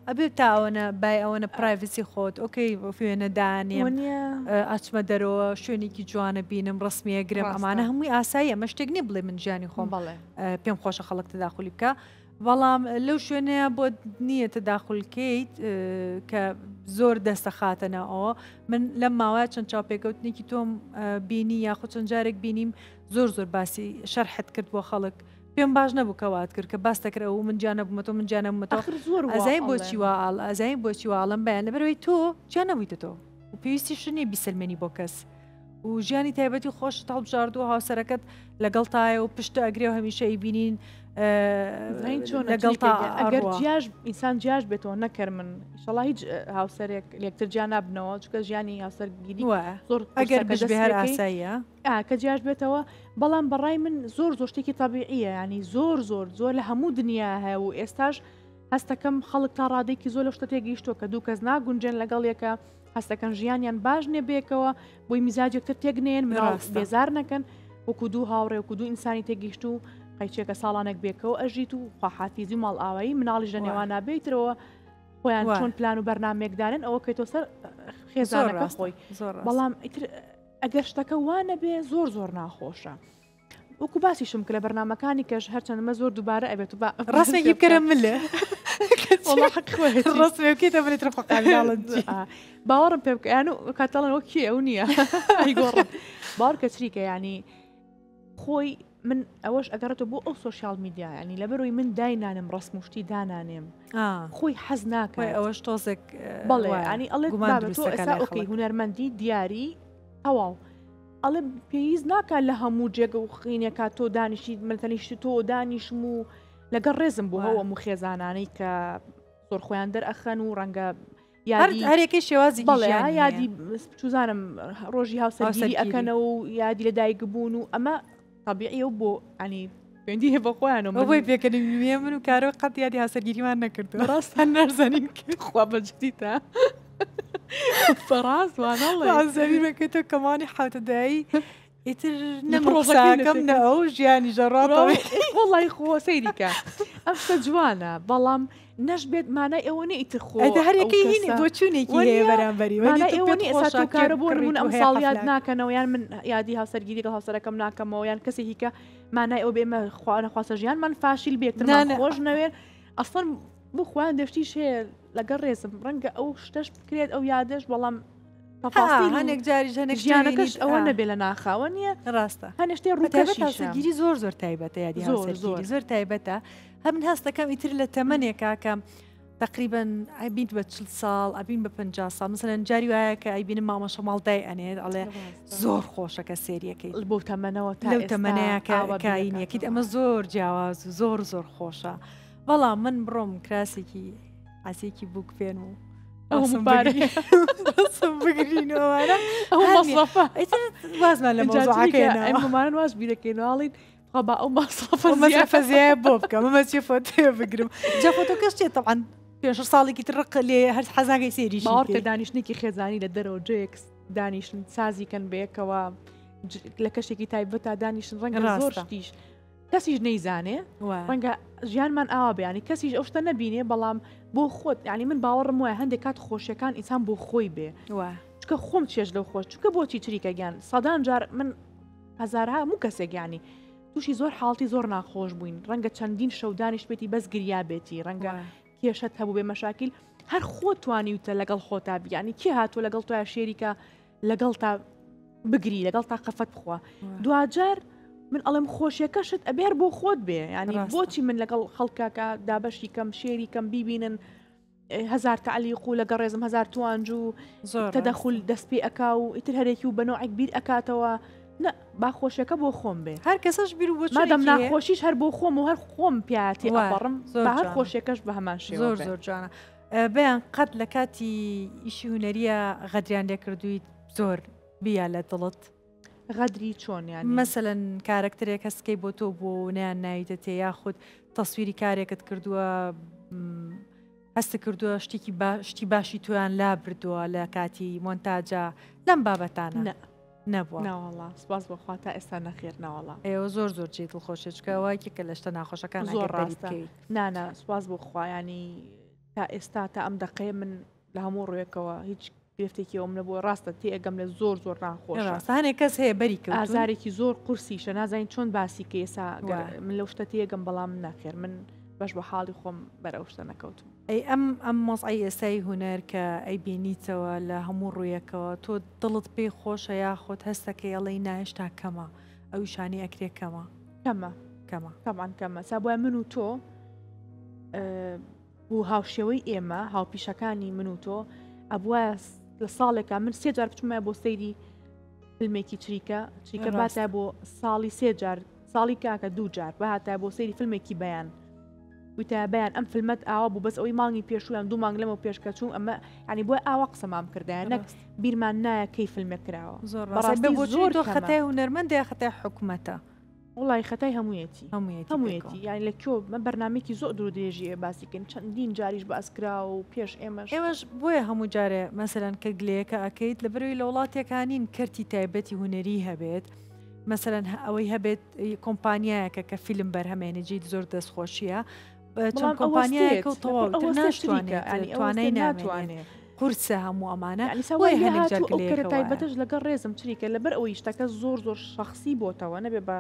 ئەبێ تاوەنە بای ئەوەنە پرایڤسی خۆت ئۆکەی فێنە دانێم ئاچمە دەرەوە شوێنێکی جوانە بینم ڕسمیە گرم ئەمانە هەمووی ئاسایی ئەمە شتێک نی بڵێ من ژیانی خۆم پێم خۆشە خەڵک تداخلی بکە بەڵام لەو شوێنەیە بۆ نییە تداخلکەیت کە زۆر دەستە خاتەنەوە من لەم ماوەیە چەند چاوپێکەوتنێکی تۆم بینی یاخود چەند جارێک بینیم زۆر باسی شەرحت کرد بۆ خەڵک پێم باش نەبوو کەوات کرد کە باس دەکرێت و من جانە بوومەوە من جانە بوومەوە ئەزای بۆچی واڵ ئەزای بۆچی واڵم بەیان لەبەرەوەی تۆ جان نەبوویتە تۆ و پێویستی شنێ بیسلمێنی بۆ کەس و ژیانی تایبەتی خۆش تاڵبژاردووە هاوسەرەکەت لەگەڵ تایە و پشتە ئەگرێ و هەمیشە ئیبینین لەگەڵ ئەگەر ئینسان جیاش بێتەوە نەکەر من شڵا هیچ هاوسەرێک لەکتر جیان نابنەوە چکە ژیانی هاوسەرگیری زۆر ئەگەر بەهر ئاساییە کە جیاش بێتەوە بەڵام بەڕای من زۆر شتێکی تابیعیە ینی زۆر لە هەموو دنیا هەیە و ئێستاش هەستەکەم خەڵک تا ڕادێکی زۆر لە شتە تێگەیشتووە کە دوو کەس ناگونجێن لەگەڵ یەکە هەستەکەن ژیانیان باش نێبێکەوە بۆی میزاجێکتر تێگنێن بێزار نەکەن وەکو دوو هاوڕێ وەکو دوو ئینسانی تێگەیشت و قەیچێکە ساڵانێک بێکەوە ئەژیت و خواحافیزی ماڵ ئاوایی مناڵیش لە نێوان نابێتەوە خۆیان چۆن پلان و بەرنامێکدانن ئەوە کەیتۆ سەر خێزانەکە خۆی بەڵام ئەگەر شتەکە وانە بێ زۆر ناخۆشە وەکو باسیشم کە لە بەرنامەکانی کەش هەرچەندمە زۆر دووبارە ئەبێت و ڕاستێکی بکەرە ملێ ڕاستێکیتە بێت باوەڕم پێ بکەیان و کاتەڵەن وەکی ئەو نییە ئەیگۆڕم باوەڕ کە چریکە ینی خۆی من ئەوەش ئەگەڕێتەوە بۆ ئەو سوۆشیال میدیا ینی لەبەرەوەی من داینانم ڕسم شتی دانانێم خۆی حەز ناکەی ئەوەش تۆزێک بەڵێ ینی ئەڵێ ئێستا ئۆکەی هونەرمەندی دیاری ئەواو ئەڵێ پێویست ناکات لە هەموو جێگە و خینێکات تۆ دانیشی منتەنیشتی تۆ دانیشم و لەگەڵ ڕێزم بوو هەوە و خێزانانەی کە زۆر خۆیان دەرئەخەن و ڕەنگە هەرێکی شێوازی بەڵێ یادی چوزانم ڕۆژی هاوسەرگیری ئەکەنەوە و یادی لە دایک بوون و ئەمە طبیعی و بۆ ئەنی پێندی هێ بە خۆیانەوە بۆی پێکەنی من و کارەوە قەت یادی هاوسەرگیریمان نەکردو ڕاستان نەرزانین خوا بەجدیتە فەڕاست وانەڵێ بەکەیتە کەمانی حوتەدایی ئیتر نەمڕۆژەکەم نە ئەو ژیانی ژەڕاتەوەی وڵی خۆ سەیریکە ئەم شتە جوانە بەڵام نەش بێت مانای ئەوە نە ئیتر خۆ هەرێکی هینی بۆ چوونێکی هەیە بەرامبەری کارە بۆ من ئەم ساڵ یاد ناکەنەوە یان من یادی هاوسەرگیری لە هاوسەرەکەم ناکەمەوە یان کەسێکی کە مانای ئەو بێمە خواستە ژیان من فاشیل بێتتر خۆش نەوێت ئەسڵەن بخوان دەشتیش هەیە لەگەڵ ڕێزم ڕەنگە ئەو شتەش بکرێت ئەو یادەش بەڵام هەنێک جاری ژەنێک ژیانەکەش ئەوە نەبێ لە ناخاوە نییە ڕاستە هەنێشتێ ڕووکەشگیری زۆر تایبەتە یادی زۆر تایبەتە هەم هەستەکەم ئیتر لە تەمەنێکا کە تقریبا ئەبین بە 40 ساڵ ئەبین بە 50 ساڵ مثلەن جاری وایە کە ئەیبینە مامەشە ماڵدای ئەنێت ئەڵێ زۆر خۆشەکە سێریەکەی بۆ تەمەنەوە لەو تەمەنەیە کاینەکەیت ئەمە زۆر جیاواز و زۆر خۆشە بەڵام من بڕۆم کراسێکی عسێکی بووک پێن و بگرینەوەوارە وازمان لە مۆزوعەکەیمەمان واز بیرەکەیناڵین با ئەو مەسەفە زیایە بۆ بکەم مەچێ فۆتێ بگرم جا فۆتۆکەش چێت طبعاً 5 ساڵێکی ترق لێ هەر حەزاگەی سێریش باوەڕکە دانیشتێکی خێزانی لە دەرەوە جێکس دانیشتن سازیکەن بەیەکەوە لە کەشێکی تایبەت تا دانیشتن ڕەنگە زۆر شتیش کەسیش نەیزانێ ڕەنگە ژیانمان ئاوا بەیانی کەسیش ئەو شتە نەبینێ بەڵام بۆ خۆت ینی من باوەڕم وایە هەندێک کات خۆشیەکان ئینسان بۆ خۆی بێ چکە خۆم چێژ لەو خۆش چکە بۆچی چریکە گیان سەدان جار من هەزارها هەموو کەسێک ینی تووشی زۆر حاڵی زۆر ناخۆش بووین ڕەنگە چەندین شەودانیش بێتی بەس گریا بێتی ڕەنگە کێشت هەبوو بێ مەشاکیل هەر خۆ توانیوتە لەگەڵ خۆتا بیانی کێ هاتووە لەگەڵ توە شێریکە لەگەڵ تا بگری لەگەڵ تا قەفەت بخوا دوجار من ئەڵم خۆشیەکەشت ئەبێر بۆ خۆت بێ ینی بۆچی من لەگەڵ خەڵکاکە دابەشی کەم شێری کەم بیبینن هزار تعلیق و لەگە ڕێزم هزار توانج و تەدەخول دەست پێ ئەکا و ئیتر هەرێکی و بەنەوەیەک بیر ئەکاتەوە نە باخۆشیەکە بۆ خۆم بێ هەر کەسەش بیر و مادەم ناخۆشیش هەر بۆ خۆم و هەر خۆم پیاتی ئەڕم هەر خۆشیەکەش بە هەمان شێ زۆر جوانە بەیان قەت لە کاتی ئیشی هوەریە غەدریان لێ کردویت زۆر بیا لە دڵت غەدری چۆنیان مەسەلەن کارکتەرێک هەستکەی بۆ تۆ بۆ نیان ناویتە تێ یاخود تەسویری کارێکت کردووە هەست کردووە شتی باشی تویان لا بردووە لە کاتی مۆنتاجە لەم بابەتانە نەبووە ناوەڵا سپاس بەخوا تا ئێستا نەخێر ناوەڵا ئێوە زۆر جێ دڵخۆشێچکەوەیکە لە شتە ناخۆشەکان زۆر ڕاستە نانە سپاس بۆ خوایانی تا ئێستا تا ئەم دقەیە من لە هەموو ڕوێکەوە هیچ گرفتێکی ئەوم نەبووە ڕاستە تێ ئەگەم لە زۆر ناخۆش هەنێک کەس هەیە بەری ئازارێکی زۆر قورسیشە نازانین چۆن باسی کە ئێسا من لەو شتە تێگەم بەڵام ناخێر من بەش بە حاڵی خۆم بەرەو شتە نەکەوتم ئەی ئەم مۆزعی ئێستای هوەر کە ئەی بینیتەوە لە هەموو ڕوویەکەوە تۆ دڵت پێی خۆشە یاخۆت هەستەکە ئەڵی نایشتا کەمە ئەو شانی ئەکرێ کەمە تەمان کەمە سابووە من و تۆ بوو هاوشێوەی ئێمە هاوپیشەکانی من و تۆ ئەبووە لە ساڵێکە من 3 جار بچمە بۆ سەیری فیلمێکی چریکە باتە بۆ ساڵی 3 جار ساڵی کاکە 2 جار بەهاتە بۆ سەیری فیلمێکی بەیان وتە بەیان ئەم فیلمەت ئاوا بوو بەس ئەوەی مانگی پێشویان 2 مانگ لەمە پێشکە چوون ئەمە ینی بۆ ئاوا قسەمام کردایە نەک بیرمان نایە کەی فیلمێک کراوە زۆر خەتای هونەرمەندە خەتای حکوومەتە وڵی خەتای هەموویەتی یانی لە کۆ مە بەرنمێکی زۆر درۆ درێژیە باسیکن چەندین جاریش باسکرا و پێش ئێوەش بۆیە هەموو جارێ مەسەرەن کە گلەیەکە ئەەکەیت لە بەروی لە وڵاتێکانین کەرتی تایبەتی هوەری هەبێت مەسەرەن ئەوەی هەبێت کۆمپانیایەکە کە فیلم بەرهەمێنێجیت زۆر دەستخۆشیە چەند کۆمپانیایەکە و تەواو ناتوانێت ناتوانێت قورسە هەموو ئەمانە تایبەتش لەگەڵ ڕێزم چریکە لەبەر ئەوەی شتەکە زۆر شخصی بۆتەوە نەبێ بە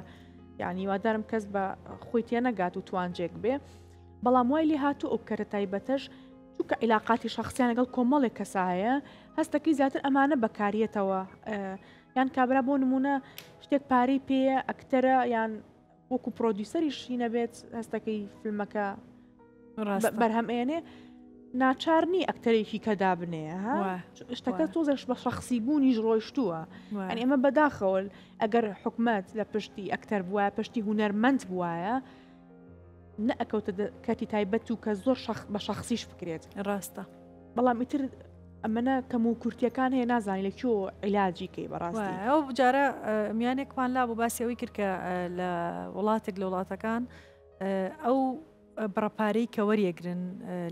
یعنی وادارم کەس بە خۆی تێ نەگات و توانجێک بێ بەڵام وای لێ هاتوو ئەو کەرە تایبەتەش چووکە عیلاقاتی شخصیان لەگەڵ کۆمەڵێک کەسایە هەستەکەی زیاتر ئەمانە بەکاریەتەوە یان کابرا بۆ نمونە شتێک پارەی پێە ئەکتەرە یان وەکو پرۆدیوسەریشی نەبێت هەستەکەی فیلمەکە بەرهەمێنێ ناچارنی ئەکتەرێکی کە دابنێ شتەکە تۆزش بە شخصی بوونیش ڕۆیشتووە ئەنی ئەمە بەداخەوە ئەگەر حکومەت لە پشتی ئەکتەر بووە پشتی هوەرمەند بووایە نەئەکەوتە کاتی تایبەت و کە زۆر بە شخصیش بکرێت ڕاستە بەڵام ئیتر ئەمەە کەم و کورتیەکان هەیە نازانی لە کێ عیلاجی کەی بەڕاستی ئەو بجارە میانێکمان لا بۆ باسیەوەی کرد کە لە وڵاتێک لە وڵاتەکان ئەو بڕەپارەی کە وەریەگرن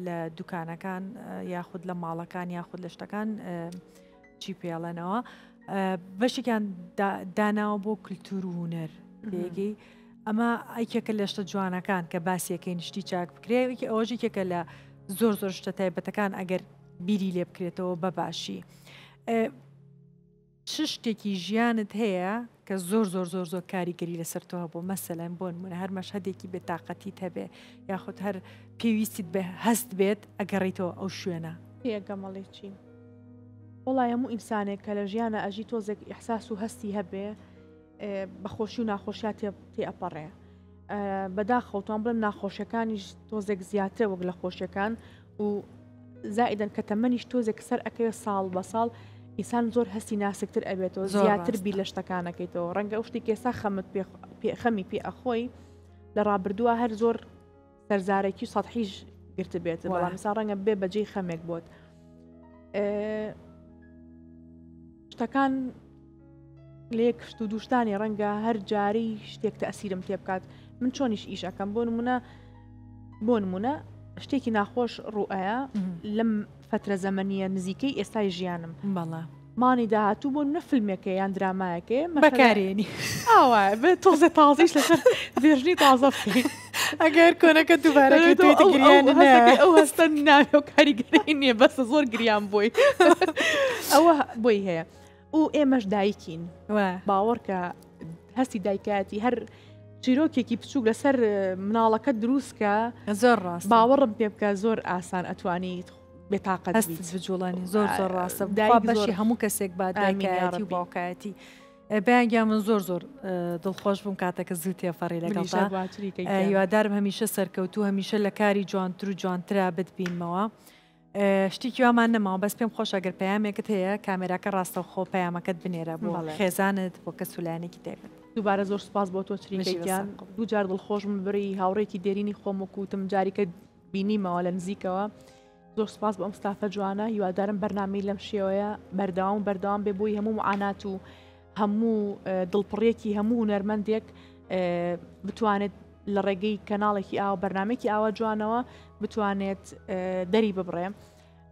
لە دوکانەکان یاخود لە ماڵەکان یاخود لە شتەکان چی پێڵێنەوە بەشێکیان داناوە بۆ کللتور و هوەر پێگەی ئەمە ئەیکێکە لە شتە جوانەکان کە باسیەکەی نیشتی چاک بکرێت ئەوەژێکێکە لە زۆر شتە تایبەتەکان ئەگەر بیری لێ بکرێتەوە بەباشی شتێکی ژیانت هەیە کە زۆر کاریگەری لەسەر تۆ بۆ مەسەلەن بۆ نمونە هەر مەشهەدێکی بێتاقەتیت هەبێ یاخود هەر پێویستیت بە هەست بێت ئەگەڕیتەوە ئەو شوێنە پێگەمەڵی چین وڵای هەموو ئینسانێک کە لە ژیانە ئەژی تۆزێک ئیحساس و هەستی هەبێ بەخۆشی و ناخۆشیات تێ ئەپەڕێ بەداخەوتان بڵم ناخۆشیەکانیش تۆزێک زیاتر وەک لە خۆشیەکان و زائدەن کە تەمەنیش تۆزێک سەر ئەەکەوێ ساڵ بە ساڵ ئینسان زۆر هەستی ناسکتر ئەبێتەوە زیاتر بی لە شتەکانەکەیتەوە ڕەنگە ئەو شتی کێسا خەمی پێ ئەخۆی لە ڕابردووە هەر زۆر سەرزارێکی سەدحیش گرت بێت بەڵام ئینسان ڕەنگە بێ بەجێی خەمێک بۆت شتەکان لە یەک شت و دووشتانی ڕەنگە هەر جاری شتێک تەئسیرم تێ بکات من چۆنیش ئیشەکەم بۆ نمونە شتێکی ناخۆش ڕوئەیە لەم فترە زەمەنیە نزیکەی ئێستای ژیانم بەڵا مانی داهاتوو بۆ نە فیلمێکە یان درامایەکێ بەکارێنی ئاوە بێت تۆزە تازیش لەسەر بێژنی تازە بکەین ئەگەر کۆنەکە دووبارەکەیان ئەو هەستە ناوێ و کاریگەری نییە بەسە زۆر گریان بۆی ئەوە بۆی هەیە و ئێمەش دایکین باوەڕ کە هەستی دایکاتی هەر چیرۆکێکی بچووک لەسەر مناڵەکە دروستکە زۆر ڕاست باوەڕم پێ بکە زۆر ئاسان ئەتوانیت بێتاقەت جوڵانی زۆر ڕاستە بەشی هەموو کەسێک با دایکایەتی و باوکایەتی بەیانگیا من زۆر دڵخۆش بووم کاتەکە زوو تێفەڕی لەگەڵتا هیوادارم هەمیشە سەرکەوتو هەمیشە لە کاری جوانتر و جوانترا بتبینمەوە شتێکی وامان نەماوە بەس پێم خۆش ئەگەر پەیامێکت هەیە کامێراکە ڕاستەوخۆ پەیامەکەت بنێرە بۆ خێزانت بۆ کەس سولانێکی دەبێت دووبارە زۆر سپاس بۆ تۆ چریکەیان دوو جار دڵخۆشم بڕی هاوڕێکی دێرینی خۆم وکوتم جاریکە بینیمەوە لە نزیکەوە زۆر سپاس بۆ ئەم ستافە جوانە هیوادارم بەرنامەی لەم شێوەیە بەردەوام بێ بۆی هەموو معانات و هەموو دڵپڕێکی هەموو هونەرمەندێک بتوانێت لە ڕێگەی کەناڵێکی ئاوە بەرنمێکی ئاوە جوانەوە بتوانێت دەری ببڕێ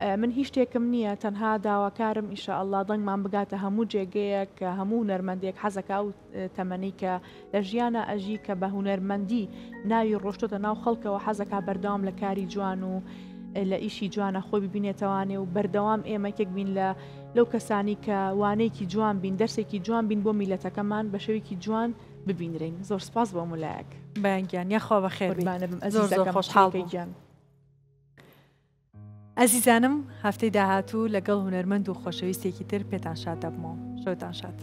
من هیچ شتێکم نییە تەنها داواکارم ئینشاءالله دەنگمان بگاتە هەموو جێگەیە کە هەموو هونەرمەندێک حەزەکە و تەمەنی کە لە ژیانە ئەژی کە بە هونەرمەندی ناوی ڕۆشتۆتە ناو خەڵکەوە حەزەکە بەردەوام لە کاری جوان و لە ئیشی جوانە خۆی ببینێتەوانێ و بەردەوام ئێمەکێک بین لەو کەسانی کە وانەیەکی جوان بین دەرسێکی جوان بین بۆ میلەتەکەمان بە شێوێکی جوان ببینرین زۆر سپاس بۆ مولایەک بەیانگیان یاخوا بەخێر زۆر خۆشحاڵیان ئەزیزانم هەفتەی داهاتوو لەگەڵ هونەرمەند و خۆشەویستێکی تر پێتان شاد دەبمەوە شەوتان شاد.